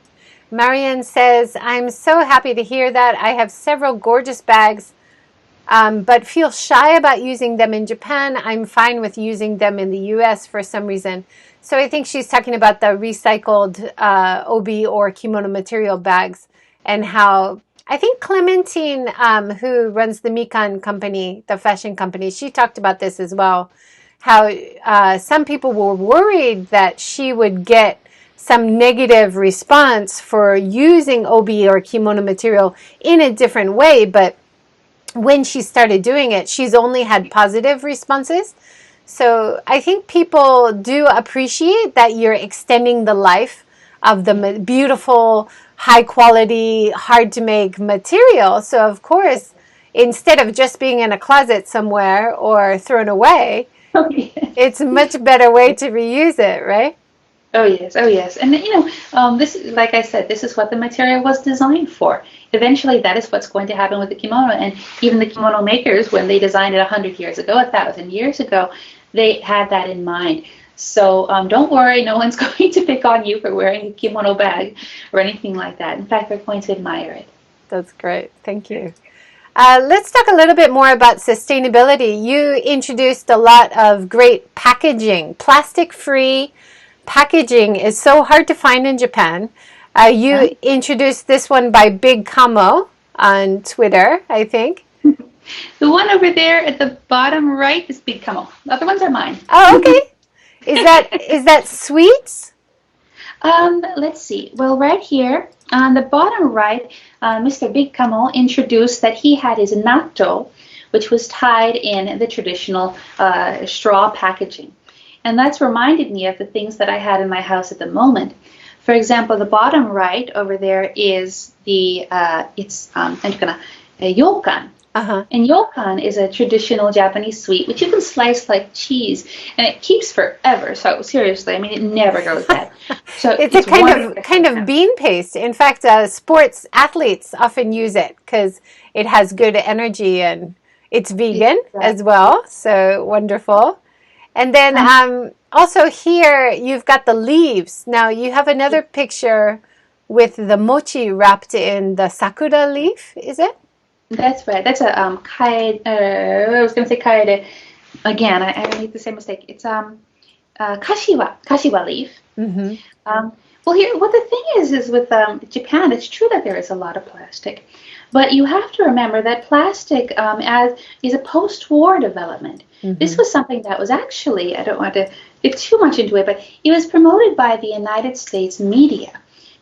Marianne says, "I'm so happy to hear that. I have several gorgeous bags, but feel shy about using them in Japan. I'm fine with using them in the U.S. for some reason." So I think she's talking about the recycled obi or kimono material bags, and how I think Clementine, who runs the Mikan company, the fashion company, she talked about this as well. How some people were worried that she would get some negative response for using obi or kimono material in a different way, but when she started doing it, she's only had positive responses. So I think people do appreciate that you're extending the life of the beautiful, high quality, hard to make material. So of course, instead of just being in a closet somewhere or thrown away, it's a much better way to reuse it, right? Oh yes. And this, like I said, this is what the material was designed for. Eventually, that is what's going to happen with the kimono. And even the kimono makers, when they designed it 100 years ago, 1,000 years ago, they had that in mind. So don't worry, no one's going to pick on you for wearing a kimono bag or anything like that. In fact, they're going to admire it. That's great. Thank you. Let's talk a little bit more about sustainability. You introduced a lot of great packaging. Plastic-free packaging is so hard to find in Japan. You introduced this one by Big Kamo on Twitter, I think. The one over there at the bottom right is Big Kamo. The other ones are mine. Oh, okay. Is that sweets? Let's see. Well, right here on the bottom right, Mr. Big Kamo introduced that he had his natto, which was tied in the traditional straw packaging. And that's reminded me of the things that I had in my house at the moment. For example, the bottom right over there is the yokan. Uh-huh. And yokan is a traditional Japanese sweet, which you can slice like cheese, and it keeps forever. So seriously, I mean, it never goes bad. So It's a it's wonderful to kind have of now. bean paste. In fact, sports athletes often use it because it has good energy and it's vegan as Exactly. well. So wonderful. And then Um, also here you've got the leaves. Now you have another picture with the mochi wrapped in the sakura leaf, is it? that's right. That's a kaede. I was going to say kaede again. I made the same mistake. It's kashiwa leaf. Mm-hmm. Um, well, here, what the thing is with Japan, it's true that there is a lot of plastic, but you have to remember that plastic as is a post-war development. This Mm-hmm. was something that was actually, I don't want to get too much into it, but it was promoted by the United States media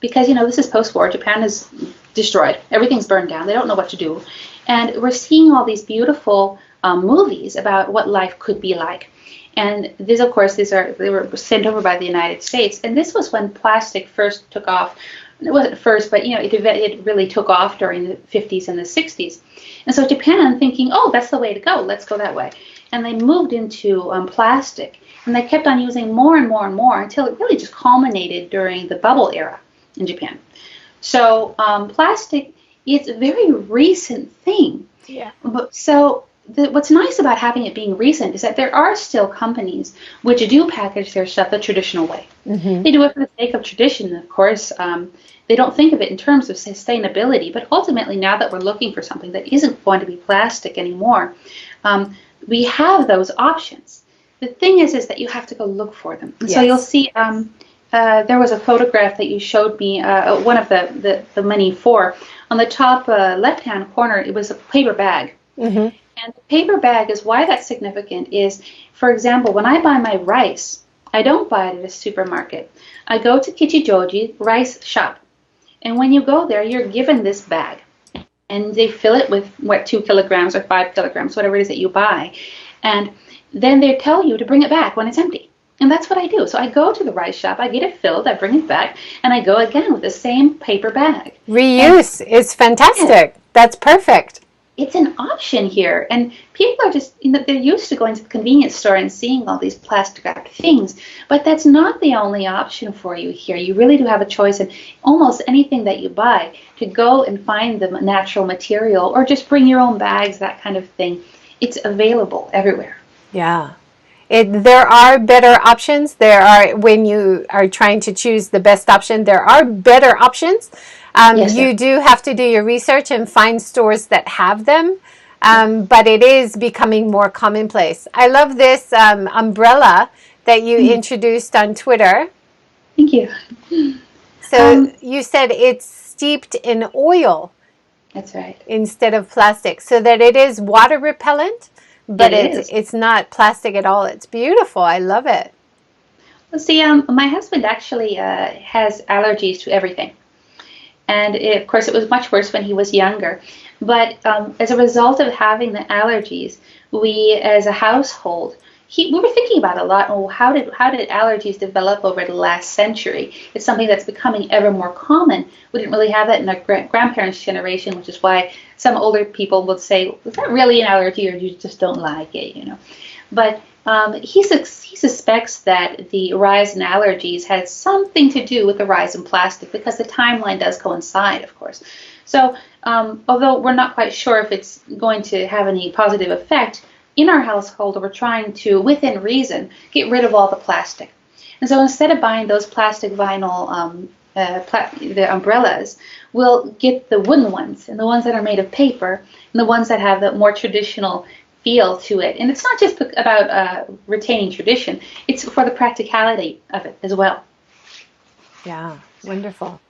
because, this is post-war. Japan is destroyed. Everything's burned down. They don't know what to do. And we're seeing all these beautiful movies about what life could be like. And these, of course, they were sent over by the United States. And this was when plastic first took off. It wasn't first, but it really took off during the 50s and the 60s. And so Japan, thinking, oh, that's the way to go. Let's go that way. And they moved into plastic, and they kept on using more and more and more until it really just culminated during the bubble era in Japan. So plastic is a very recent thing. Yeah. What's nice about having it being recent is that there are still companies which do package their stuff the traditional way. Mm-hmm. They do it for the sake of tradition, of course. They don't think of it in terms of sustainability, but ultimately, now that we're looking for something that isn't going to be plastic anymore, we have those options. The thing is that you have to go look for them. And so you'll Yes. see there was a photograph that you showed me, one of the many four. On the top left-hand corner, it was a paper bag. Mm-hmm. And the paper bag is why that's significant is, for example, when I buy my rice, I don't buy it at a supermarket. I go to Kichijoji rice shop. And when you go there, you're given this bag. And they fill it with, 2 kilograms or 5 kilograms, whatever it is that you buy. And then they tell you to bring it back when it's empty. And that's what I do. So I go to the rice shop, I get it filled, I bring it back, and I go again with the same paper bag. And Reuse is yes, fantastic. That's perfect. it's an option here. And people are just, they're used to going to the convenience store and seeing all these plastic wrapped things. But that's not the only option for you here. You really do have a choice in almost anything that you buy to go and find the natural material or just bring your own bags, that kind of thing. It's available everywhere. Yeah. There are better options. There are, when you are trying to choose the best option, there are better options. Yes, sir. You do have to do your research and find stores that have them, but it is becoming more commonplace. I love this umbrella that you Mm, introduced on Twitter. thank you. So you said it's steeped in oil That's right. instead of plastic, so that it is water repellent, but It is. it's not plastic at all. It's beautiful. I love it. Well, see, my husband actually has allergies to everything. And of course, it was much worse when he was younger. But as a result of having the allergies, we, as a household, we were thinking about it a lot. Oh, how did allergies develop over the last century? It's something that's becoming ever more common. We didn't really have that in our grandparents' generation, which is why some older people would say, "Was that really an allergy, or you just don't like it?" But he suspects that the rise in allergies has something to do with the rise in plastic because the timeline does coincide, of course. So, although we're not quite sure if it's going to have any positive effect, in our household, we're trying to, within reason, get rid of all the plastic. And so instead of buying those plastic vinyl the umbrellas, we'll get the wooden ones and the ones that are made of paper and the ones that have the more traditional feel to it. And it's not just about retaining tradition, it's for the practicality of it as well. Yeah, wonderful.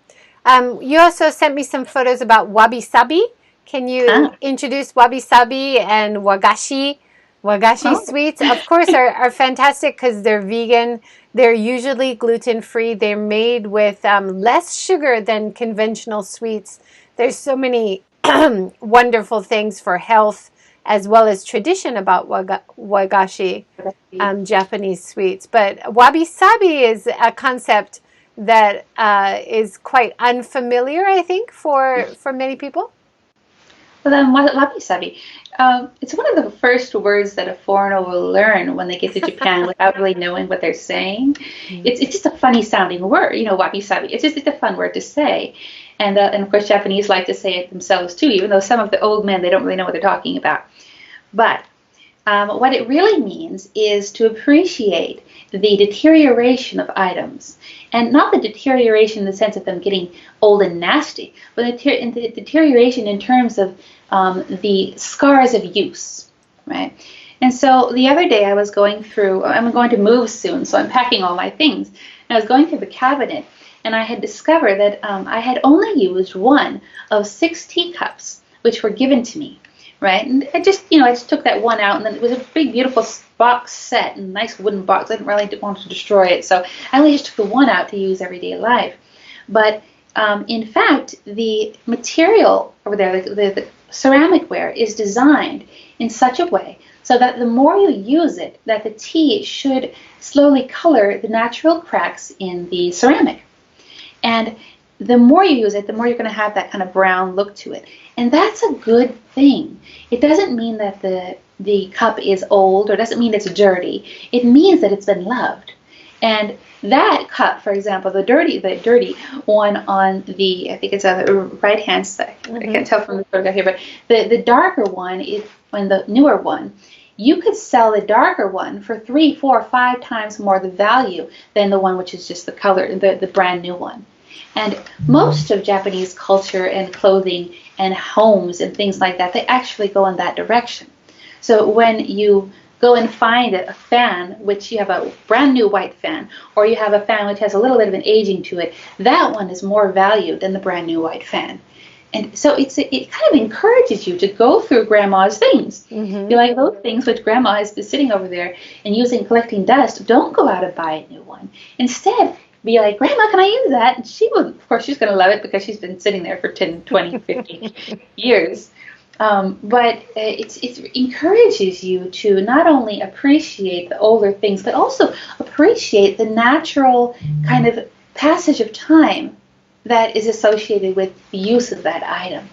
You also sent me some photos about Wabi-Sabi. Can you Ah, introduce Wabi-Sabi and Wagashi? Wagashi oh, sweets, of course, are fantastic because they're vegan. They're usually gluten-free. They're made with less sugar than conventional sweets. There's so many wonderful things for health as well as tradition about Wagashi. Japanese sweets. But wabi-sabi is a concept that is quite unfamiliar, I think, for many people. Well, then wabi-sabi. It's one of the first words that a foreigner will learn when they get to Japan without really knowing what they're saying. Mm. It's just a funny sounding word, wabi-sabi. It's a fun word to say. And of course, Japanese like to say it themselves too, even though some of the old men, they don't really know what they're talking about. But what it really means is to appreciate the deterioration of items. And not the deterioration in the sense of them getting old and nasty, but the deterioration in terms of the scars of use, right? And so the other day I was going through, I'm going to move soon, so I'm packing all my things. And I was going through the cabinet, and I had discovered that I had only used one of 6 teacups, which were given to me. Right, and I just took that one out, and then it was a big, beautiful box set, and nice wooden box. I didn't really want to destroy it, so I only just took the one out to use everyday life. But in fact, the material over there, the ceramic ware, is designed in such a way so that the more you use it, that the tea should slowly color the natural cracks in the ceramic. And the more you use it, the more you're going to have that kind of brown look to it. And that's a good thing. It doesn't mean that the cup is old, or doesn't mean it's dirty. It means that it's been loved. And that cup, for example, the dirty one on the, I think it's on the right-hand side. I can't tell from the photograph here, but the darker one is on the newer one. You could sell the darker one for 3, 4, 5 times more the value than the one which is just the color, the brand new one. And most of Japanese culture and clothing and homes and things like that, they actually go in that direction. So when you go and find a fan, which you have a brand new white fan, or you have a fan which has a little bit of an aging to it, that one is more valued than the brand new white fan. And so it kind of encourages you to go through grandma's things. Mm-hmm. You're like, those things which grandma has been sitting over there and collecting dust, don't go out and buy a new one. Instead, be like, Grandma, can I use that? And she will, of course, she's going to love it because she's been sitting there for 10, 20, 50 years. But it encourages you to not only appreciate the older things, but also appreciate the natural kind of passage of time that is associated with the use of that item.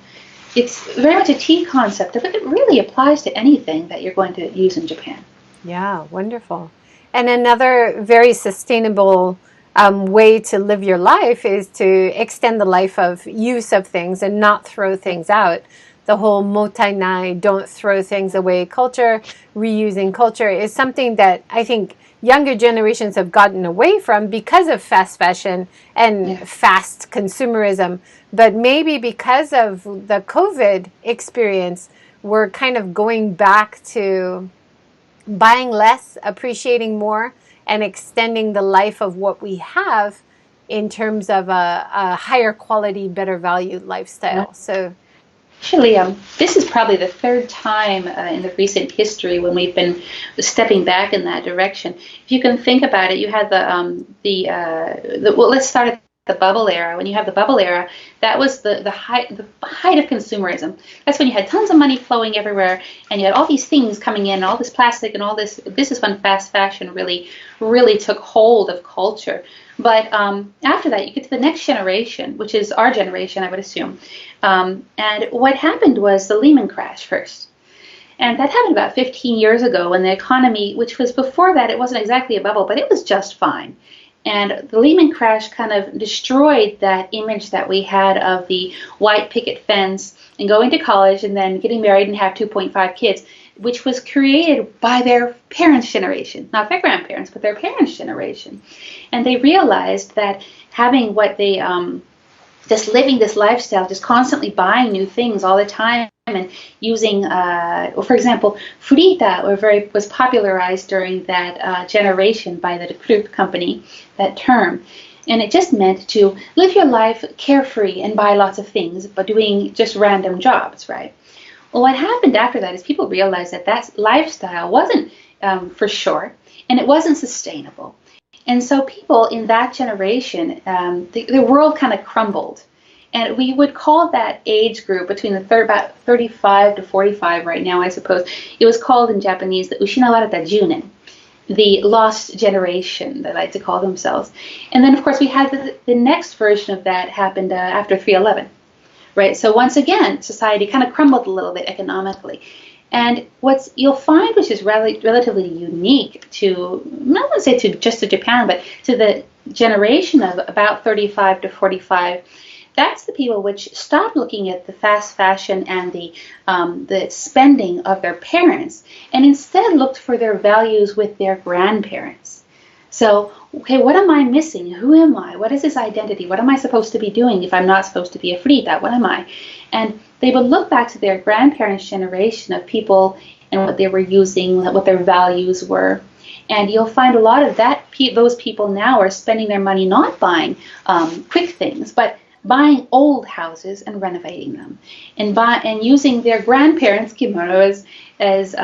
It's very much a tea concept, but it really applies to anything that you're going to use in Japan. Yeah, wonderful. And another very sustainable way to live your life is to extend the life of use of things and not throw things out. The whole motainai, don't throw things away culture, reusing culture, is something that I think younger generations have gotten away from because of fast fashion and fast consumerism. But maybe because of the COVID experience, we're kind of going back to buying less, appreciating more, and extending the life of what we have in terms of a higher quality, better valued lifestyle. So actually, this is probably the 3rd time in the recent history when we've been stepping back in that direction. If you can think about it, you had well, let's start at the bubble era. When you have the bubble era, that was the height of consumerism. That's when you had tons of money flowing everywhere, and you had all these things coming in, all this plastic and all this. This is when fast fashion really took hold of culture. But after that, you get to the next generation, which is our generation, I would assume. And what happened was the Lehman crash first. And that happened about 15 years ago when the economy, which was before that, it wasn't exactly a bubble, but it was just fine. And the Lehman crash kind of destroyed that image that we had of the white picket fence and going to college and then getting married and have 2.5 kids, which was created by their parents' generation, not their grandparents, but their parents' generation. And they realized that having what they, just living this lifestyle, just constantly buying new things all the time and using, for example, furita was popularized during that generation by the Krupp company, that term. And it just meant to live your life carefree and buy lots of things, but doing just random jobs, right? Well, what happened after that is people realized that that lifestyle wasn't for sure, and it wasn't sustainable. And so people in that generation, the world kind of crumbled. And we would call that age group between about 35 to 45 right now, I suppose. It was called in Japanese the Ushinawareta Junen, the lost generation, they like to call themselves. And then, of course, we had the next version of that happened after 3/11. right? So once again, society kind of crumbled a little bit economically. And what you'll find, which is relatively unique to, not want to say to just to Japan, but to the generation of about 35 to 45, that's the people which stopped looking at the fast fashion and the spending of their parents, and instead looked for their values with their grandparents. So, okay, what am I missing? Who am I? What is this identity? What am I supposed to be doing if I'm not supposed to be a frita? What am I? And they would look back to their grandparents' generation of people and what they were using, what their values were. And you'll find a lot of that. Those people now are spending their money not buying quick things, but buying old houses and renovating them, and using their grandparents' kimono as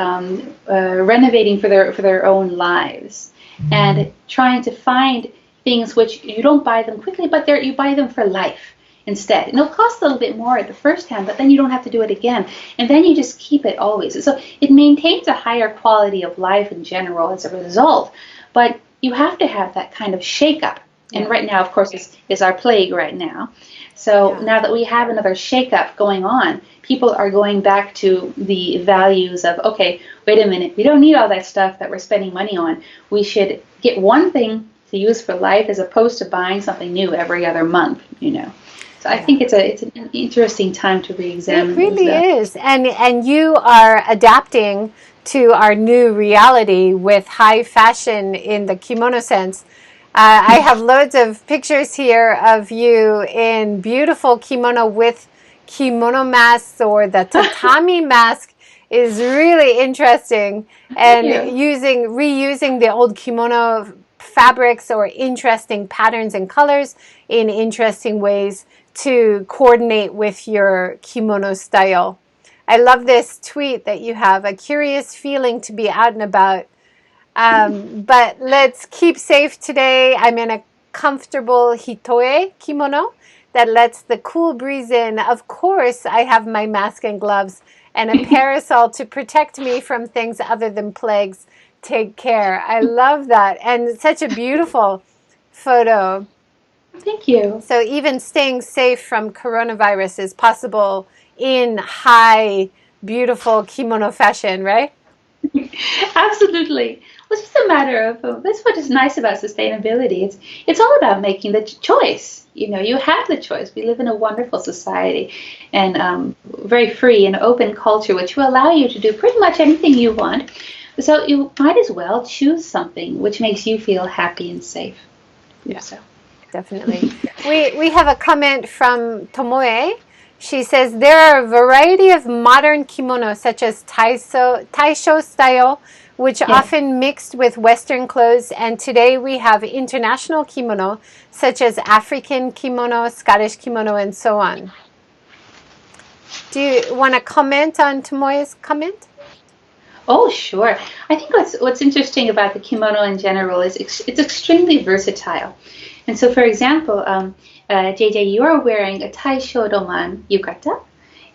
renovating for their own lives, and trying to find things which you don't buy them quickly, but you buy them for life instead. And it'll cost a little bit more at the first hand, but then you don't have to do it again. And then you just keep it always. So it maintains a higher quality of life in general as a result. But you have to have that kind of shakeup. And right now, of course, is our plague right now. So now that we have another shakeup going on, people are going back to the values of, okay, wait a minute, we don't need all that stuff that we're spending money on. We should get one thing to use for life as opposed to buying something new every other month, you know. So I think it's an interesting time to re-examine. It really is. And you are adapting to our new reality with high fashion in the kimono sense. I have loads of pictures here of you in beautiful kimono with kimono masks, or the tatami mask is really interesting. And reusing the old kimono fabrics or interesting patterns and colors in interesting ways to coordinate with your kimono style. I love this tweet that you have, a curious feeling to be out and about. But let's keep safe today. I'm in a comfortable hitoe kimono that lets the cool breeze in. Of course, I have my mask and gloves and a parasol to protect me from things other than plagues. Take care. I love that. And such a beautiful photo. Thank you. So even staying safe from coronavirus is possible in high, beautiful kimono fashion, right? Absolutely. Well, it's just a matter of that's what is nice about sustainability. It's all about making the choice. You know, you have the choice. We live in a wonderful society and very free and open culture, which will allow you to do pretty much anything you want. So you might as well choose something which makes you feel happy and safe. Yeah, so. Definitely. We have a comment from Tomoe. She says, there are a variety of modern kimonos, such as Taisho style, which often mixed with Western clothes. And today we have international kimono, such as African kimono, Scottish kimono, and so on. Do you want to comment on Tomoe's comment? Oh, sure. I think what's interesting about the kimono in general is it's extremely versatile. And so, for example, JJ, you are wearing a Taisho Roman Yukata,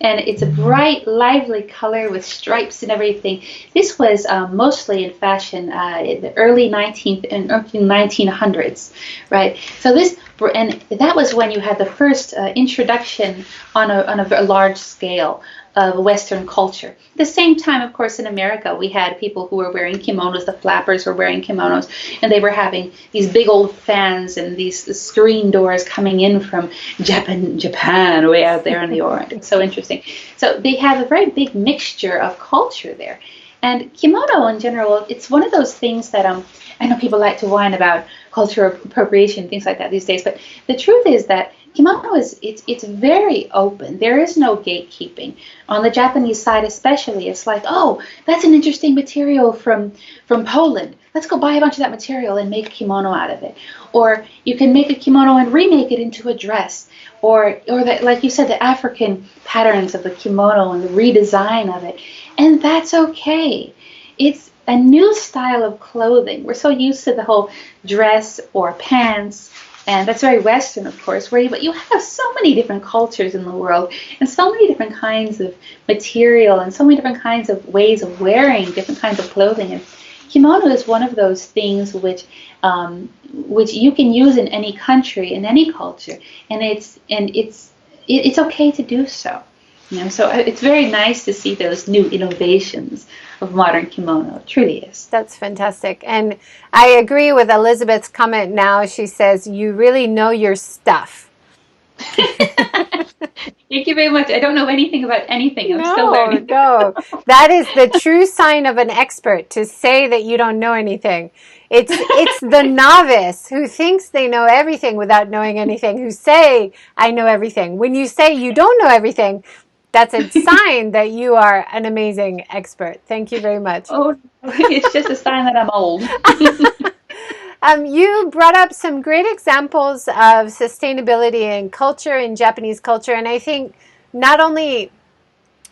and it's a bright, lively color with stripes and everything. This was mostly in fashion in the early 1900s, right? So and that was when you had the first introduction on a large scale of Western culture. At the same time, of course, in America, we had people who were wearing kimonos, the flappers were wearing kimonos, and they were having these big old fans and these screen doors coming in from Japan, way out there in the Orient. It's so interesting. So they have a very big mixture of culture there. And kimono in general, it's one of those things that I know people like to whine about cultural appropriation, things like that these days, but the truth is that kimono it's very open. There is no gatekeeping. On the Japanese side especially, it's like, oh, that's an interesting material from Poland. Let's go buy a bunch of that material and make a kimono out of it. Or you can make a kimono and remake it into a dress. Or that, like you said, the African patterns of the kimono and the redesign of it. And that's okay. It's a new style of clothing. We're so used to the whole dress or pants, and that's very Western, of course, but you have so many different cultures in the world and so many different kinds of material and so many different kinds of ways of wearing different kinds of clothing. And kimono is one of those things which you can use in any country, in any culture, and it's it's okay to do so. So it's very nice to see those new innovations of modern kimono. It truly is. That's fantastic. And I agree with Elizabeth's comment now. She says, you really know your stuff. Thank you very much. I don't know anything about anything. I'm still No, learning. no. That is the true sign of an expert, to say that you don't know anything. It's the novice who thinks they know everything without knowing anything, who say, I know everything. When you say you don't know everything, that's a sign that you are an amazing expert. Thank you very much. Oh, it's just a sign that I'm old. You brought up some great examples of sustainability and culture in Japanese culture, and I think not only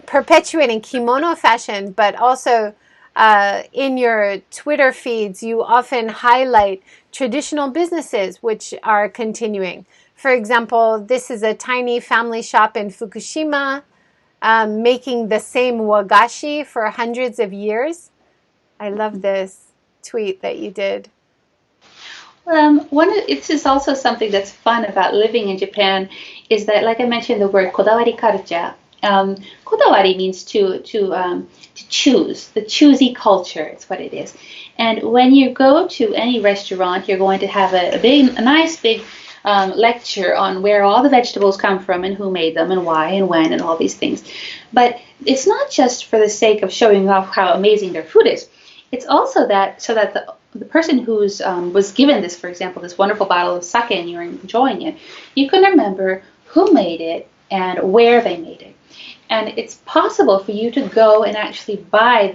perpetuating kimono fashion, but also in your Twitter feeds, you often highlight traditional businesses which are continuing. For example, this is a tiny family shop in Fukushima making the same wagashi for hundreds of years. I love this tweet that you did. It's just also something that's fun about living in Japan is that, like I mentioned, the word kodawari culture. Kodawari means to choose, the choosy culture. It's what it is. And when you go to any restaurant, you're going to have a nice big lecture on where all the vegetables come from and who made them and why and when and all these things. But it's not just for the sake of showing off how amazing their food is. It's also that so that the person who's was given this, for example, this wonderful bottle of sake and you're enjoying it, you can remember who made it and where they made it. And it's possible for you to go and actually buy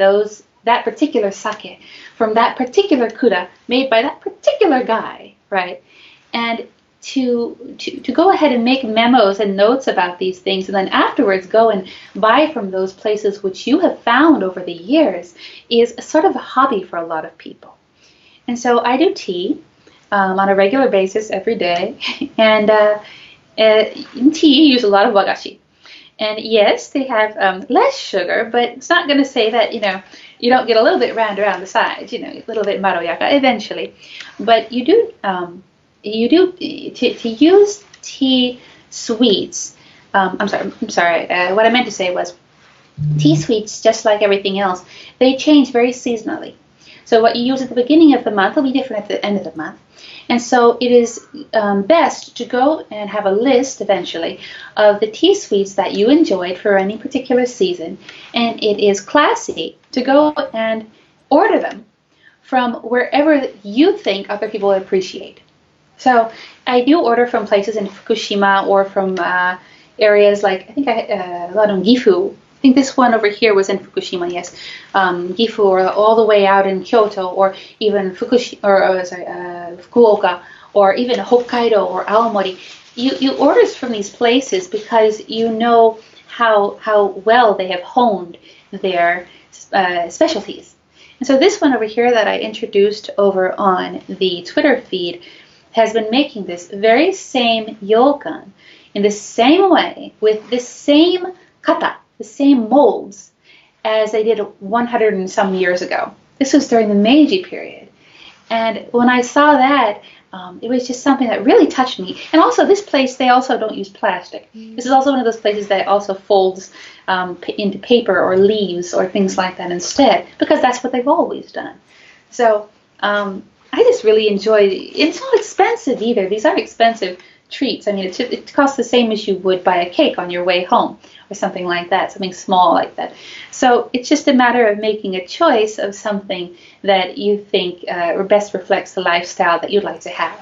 that particular sake from that particular kura made by that particular guy, right? And to go ahead and make memos and notes about these things, and then afterwards go and buy from those places which you have found over the years is a sort of a hobby for a lot of people. And so I do tea on a regular basis every day, and in tea you use a lot of wagashi. And yes, they have less sugar, but it's not going to say that, you don't get a little bit round around the sides, a little bit maroyaka eventually. But you do to use tea sweets. I'm sorry. What I meant to say was tea sweets, just like everything else, they change very seasonally. So what you use at the beginning of the month will be different at the end of the month. And so it is best to go and have a list eventually of the tea sweets that you enjoyed for any particular season. And it is classy to go and order them from wherever you think other people appreciate. So I do order from places in Fukushima or from areas like, I think a lot in Gifu. I think this one over here was in Fukushima, yes. Gifu, or all the way out in Kyoto, or even Fukuoka, or even Hokkaido or Aomori. You order from these places because you know how well they have honed their specialties. And so this one over here that I introduced over on the Twitter feed has been making this very same ryokan in the same way with the same kata, the same molds as they did 100 and some years ago. This was during the Meiji period. And when I saw that, it was just something that really touched me. And also this place, they also don't use plastic. This is also one of those places that also folds into paper or leaves or things like that instead, because that's what they've always done. So I just really enjoyed it. It's not expensive either. These aren't expensive treats. I mean, it costs the same as you would buy a cake on your way home or something like that, something small like that. So it's just a matter of making a choice of something that you think best reflects the lifestyle that you'd like to have.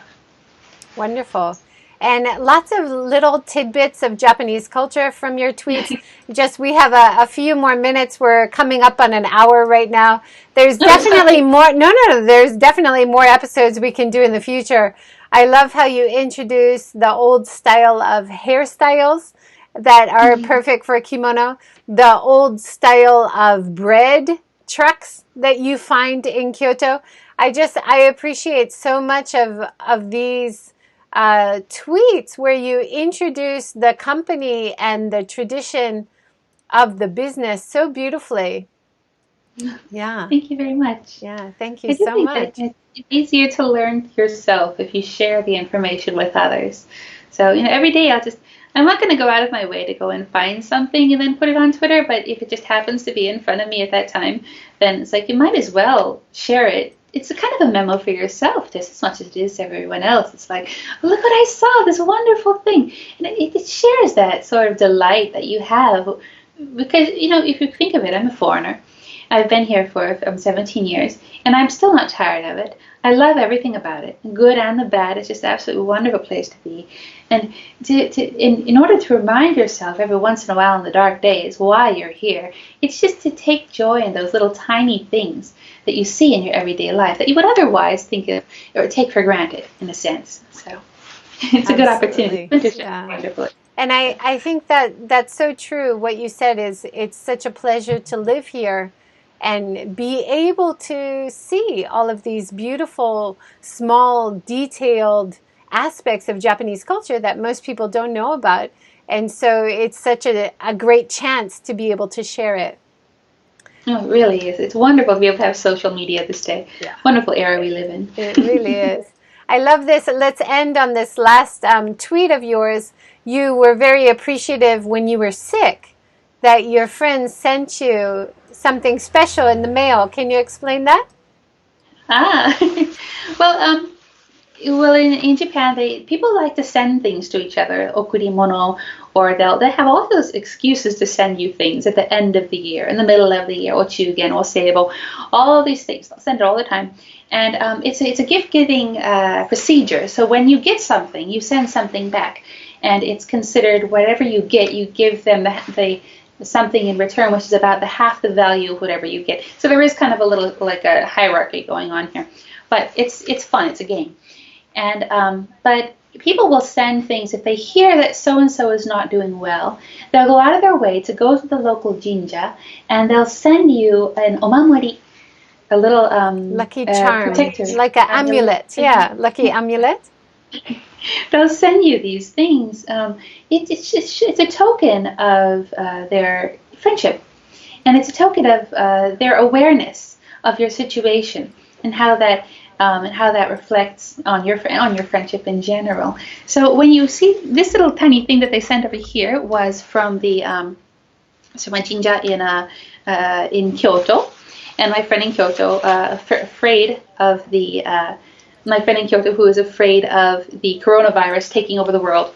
Wonderful. And lots of little tidbits of Japanese culture from your tweets. Just, we have a few more minutes. We're coming up on an hour right now. There's definitely more. No. There's definitely more episodes we can do in the future. I love how you introduce the old style of hairstyles that are perfect for a kimono. The old style of bread trucks that you find in Kyoto. I appreciate so much of these tweets where you introduce the company and the tradition of the business so beautifully. Yeah. Thank you very much. Yeah. Thank you I do so think much. that it's easier to learn yourself if you share the information with others. So, every day I'm not going to go out of my way to go and find something and then put it on Twitter, but if it just happens to be in front of me at that time, then it's like you might as well share it. It's a kind of a memo for yourself just as much as it is to everyone else. It's like, look what I saw, this wonderful thing. And it shares that sort of delight that you have. Because, you know, if you think of it, I'm a foreigner. I've been here for 17 years, and I'm still not tired of it. I love everything about it, the good and the bad. It's just an absolutely wonderful place to be. And in order to remind yourself every once in a while in the dark days why you're here, it's just to take joy in those little tiny things that you see in your everyday life that you would otherwise think of or take for granted, in a sense. So it's a good opportunity. It's wonderful. And I think that that's so true. What you said is it's such a pleasure to live here and be able to see all of these beautiful, small, detailed aspects of Japanese culture that most people don't know about. And so it's such a great chance to be able to share it. Oh, it really is. It's wonderful to be able to have social media this day. Yeah. Wonderful era we live in. It really is. I love this. Let's end on this last tweet of yours. You were very appreciative when you were sick that your friends sent you something special in the mail. Can you explain that? Well, in Japan, people like to send things to each other, okurimono, or they have all those excuses to send you things at the end of the year, in the middle of the year, ochugen, osebo, all these things. They'll send it all the time. And it's a gift-giving procedure. So when you get something, you send something back. And it's considered whatever you get, you give them the something in return, which is about half the value of whatever you get. So there is kind of a little like a hierarchy going on here. But it's fun. It's a game. And but people will send things if they hear that so-and-so is not doing well. They'll go out of their way to go to the local jinja, and they'll send you an omamori, a little lucky charm, protector, like an amulet. Yeah, lucky amulet. They'll send you these things. It's a token of their friendship, and it's a token of their awareness of your situation and how that reflects on your friendship in general. So when you see this little tiny thing that they sent over here was from the jinja in Kyoto, and my friend in Kyoto, my friend in Kyoto, who is afraid of the coronavirus taking over the world,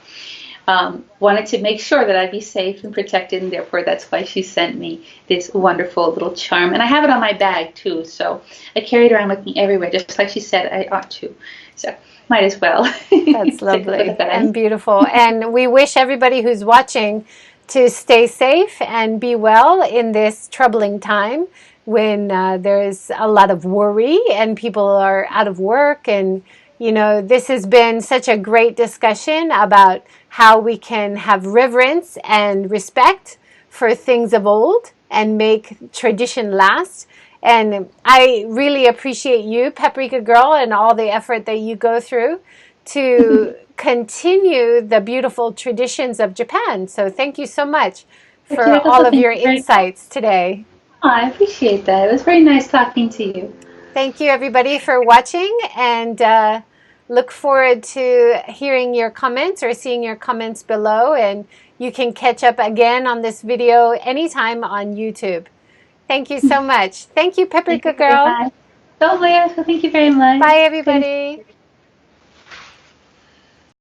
wanted to make sure that I'd be safe and protected, and therefore that's why she sent me this wonderful little charm. And I have it on my bag, too, so I carry it around with me everywhere, just like she said I ought to. So might as well. That's lovely and beautiful. And we wish everybody who's watching to stay safe and be well in this troubling time, when there's a lot of worry and people are out of work. And, you know, this has been such a great discussion about how we can have reverence and respect for things of old and make tradition last. And I really appreciate you, Paprika-girl, and all the effort that you go through to continue the beautiful traditions of Japan. So thank you so much for all of your insights today. Oh, I appreciate that. It was very nice talking to you. Thank you, everybody, for watching, and look forward to hearing your comments or seeing your comments below. And you can catch up again on this video anytime on YouTube. Thank you so much. Thank you, Paprika-girl. Thank you very much. Bye, everybody. Bye, everybody.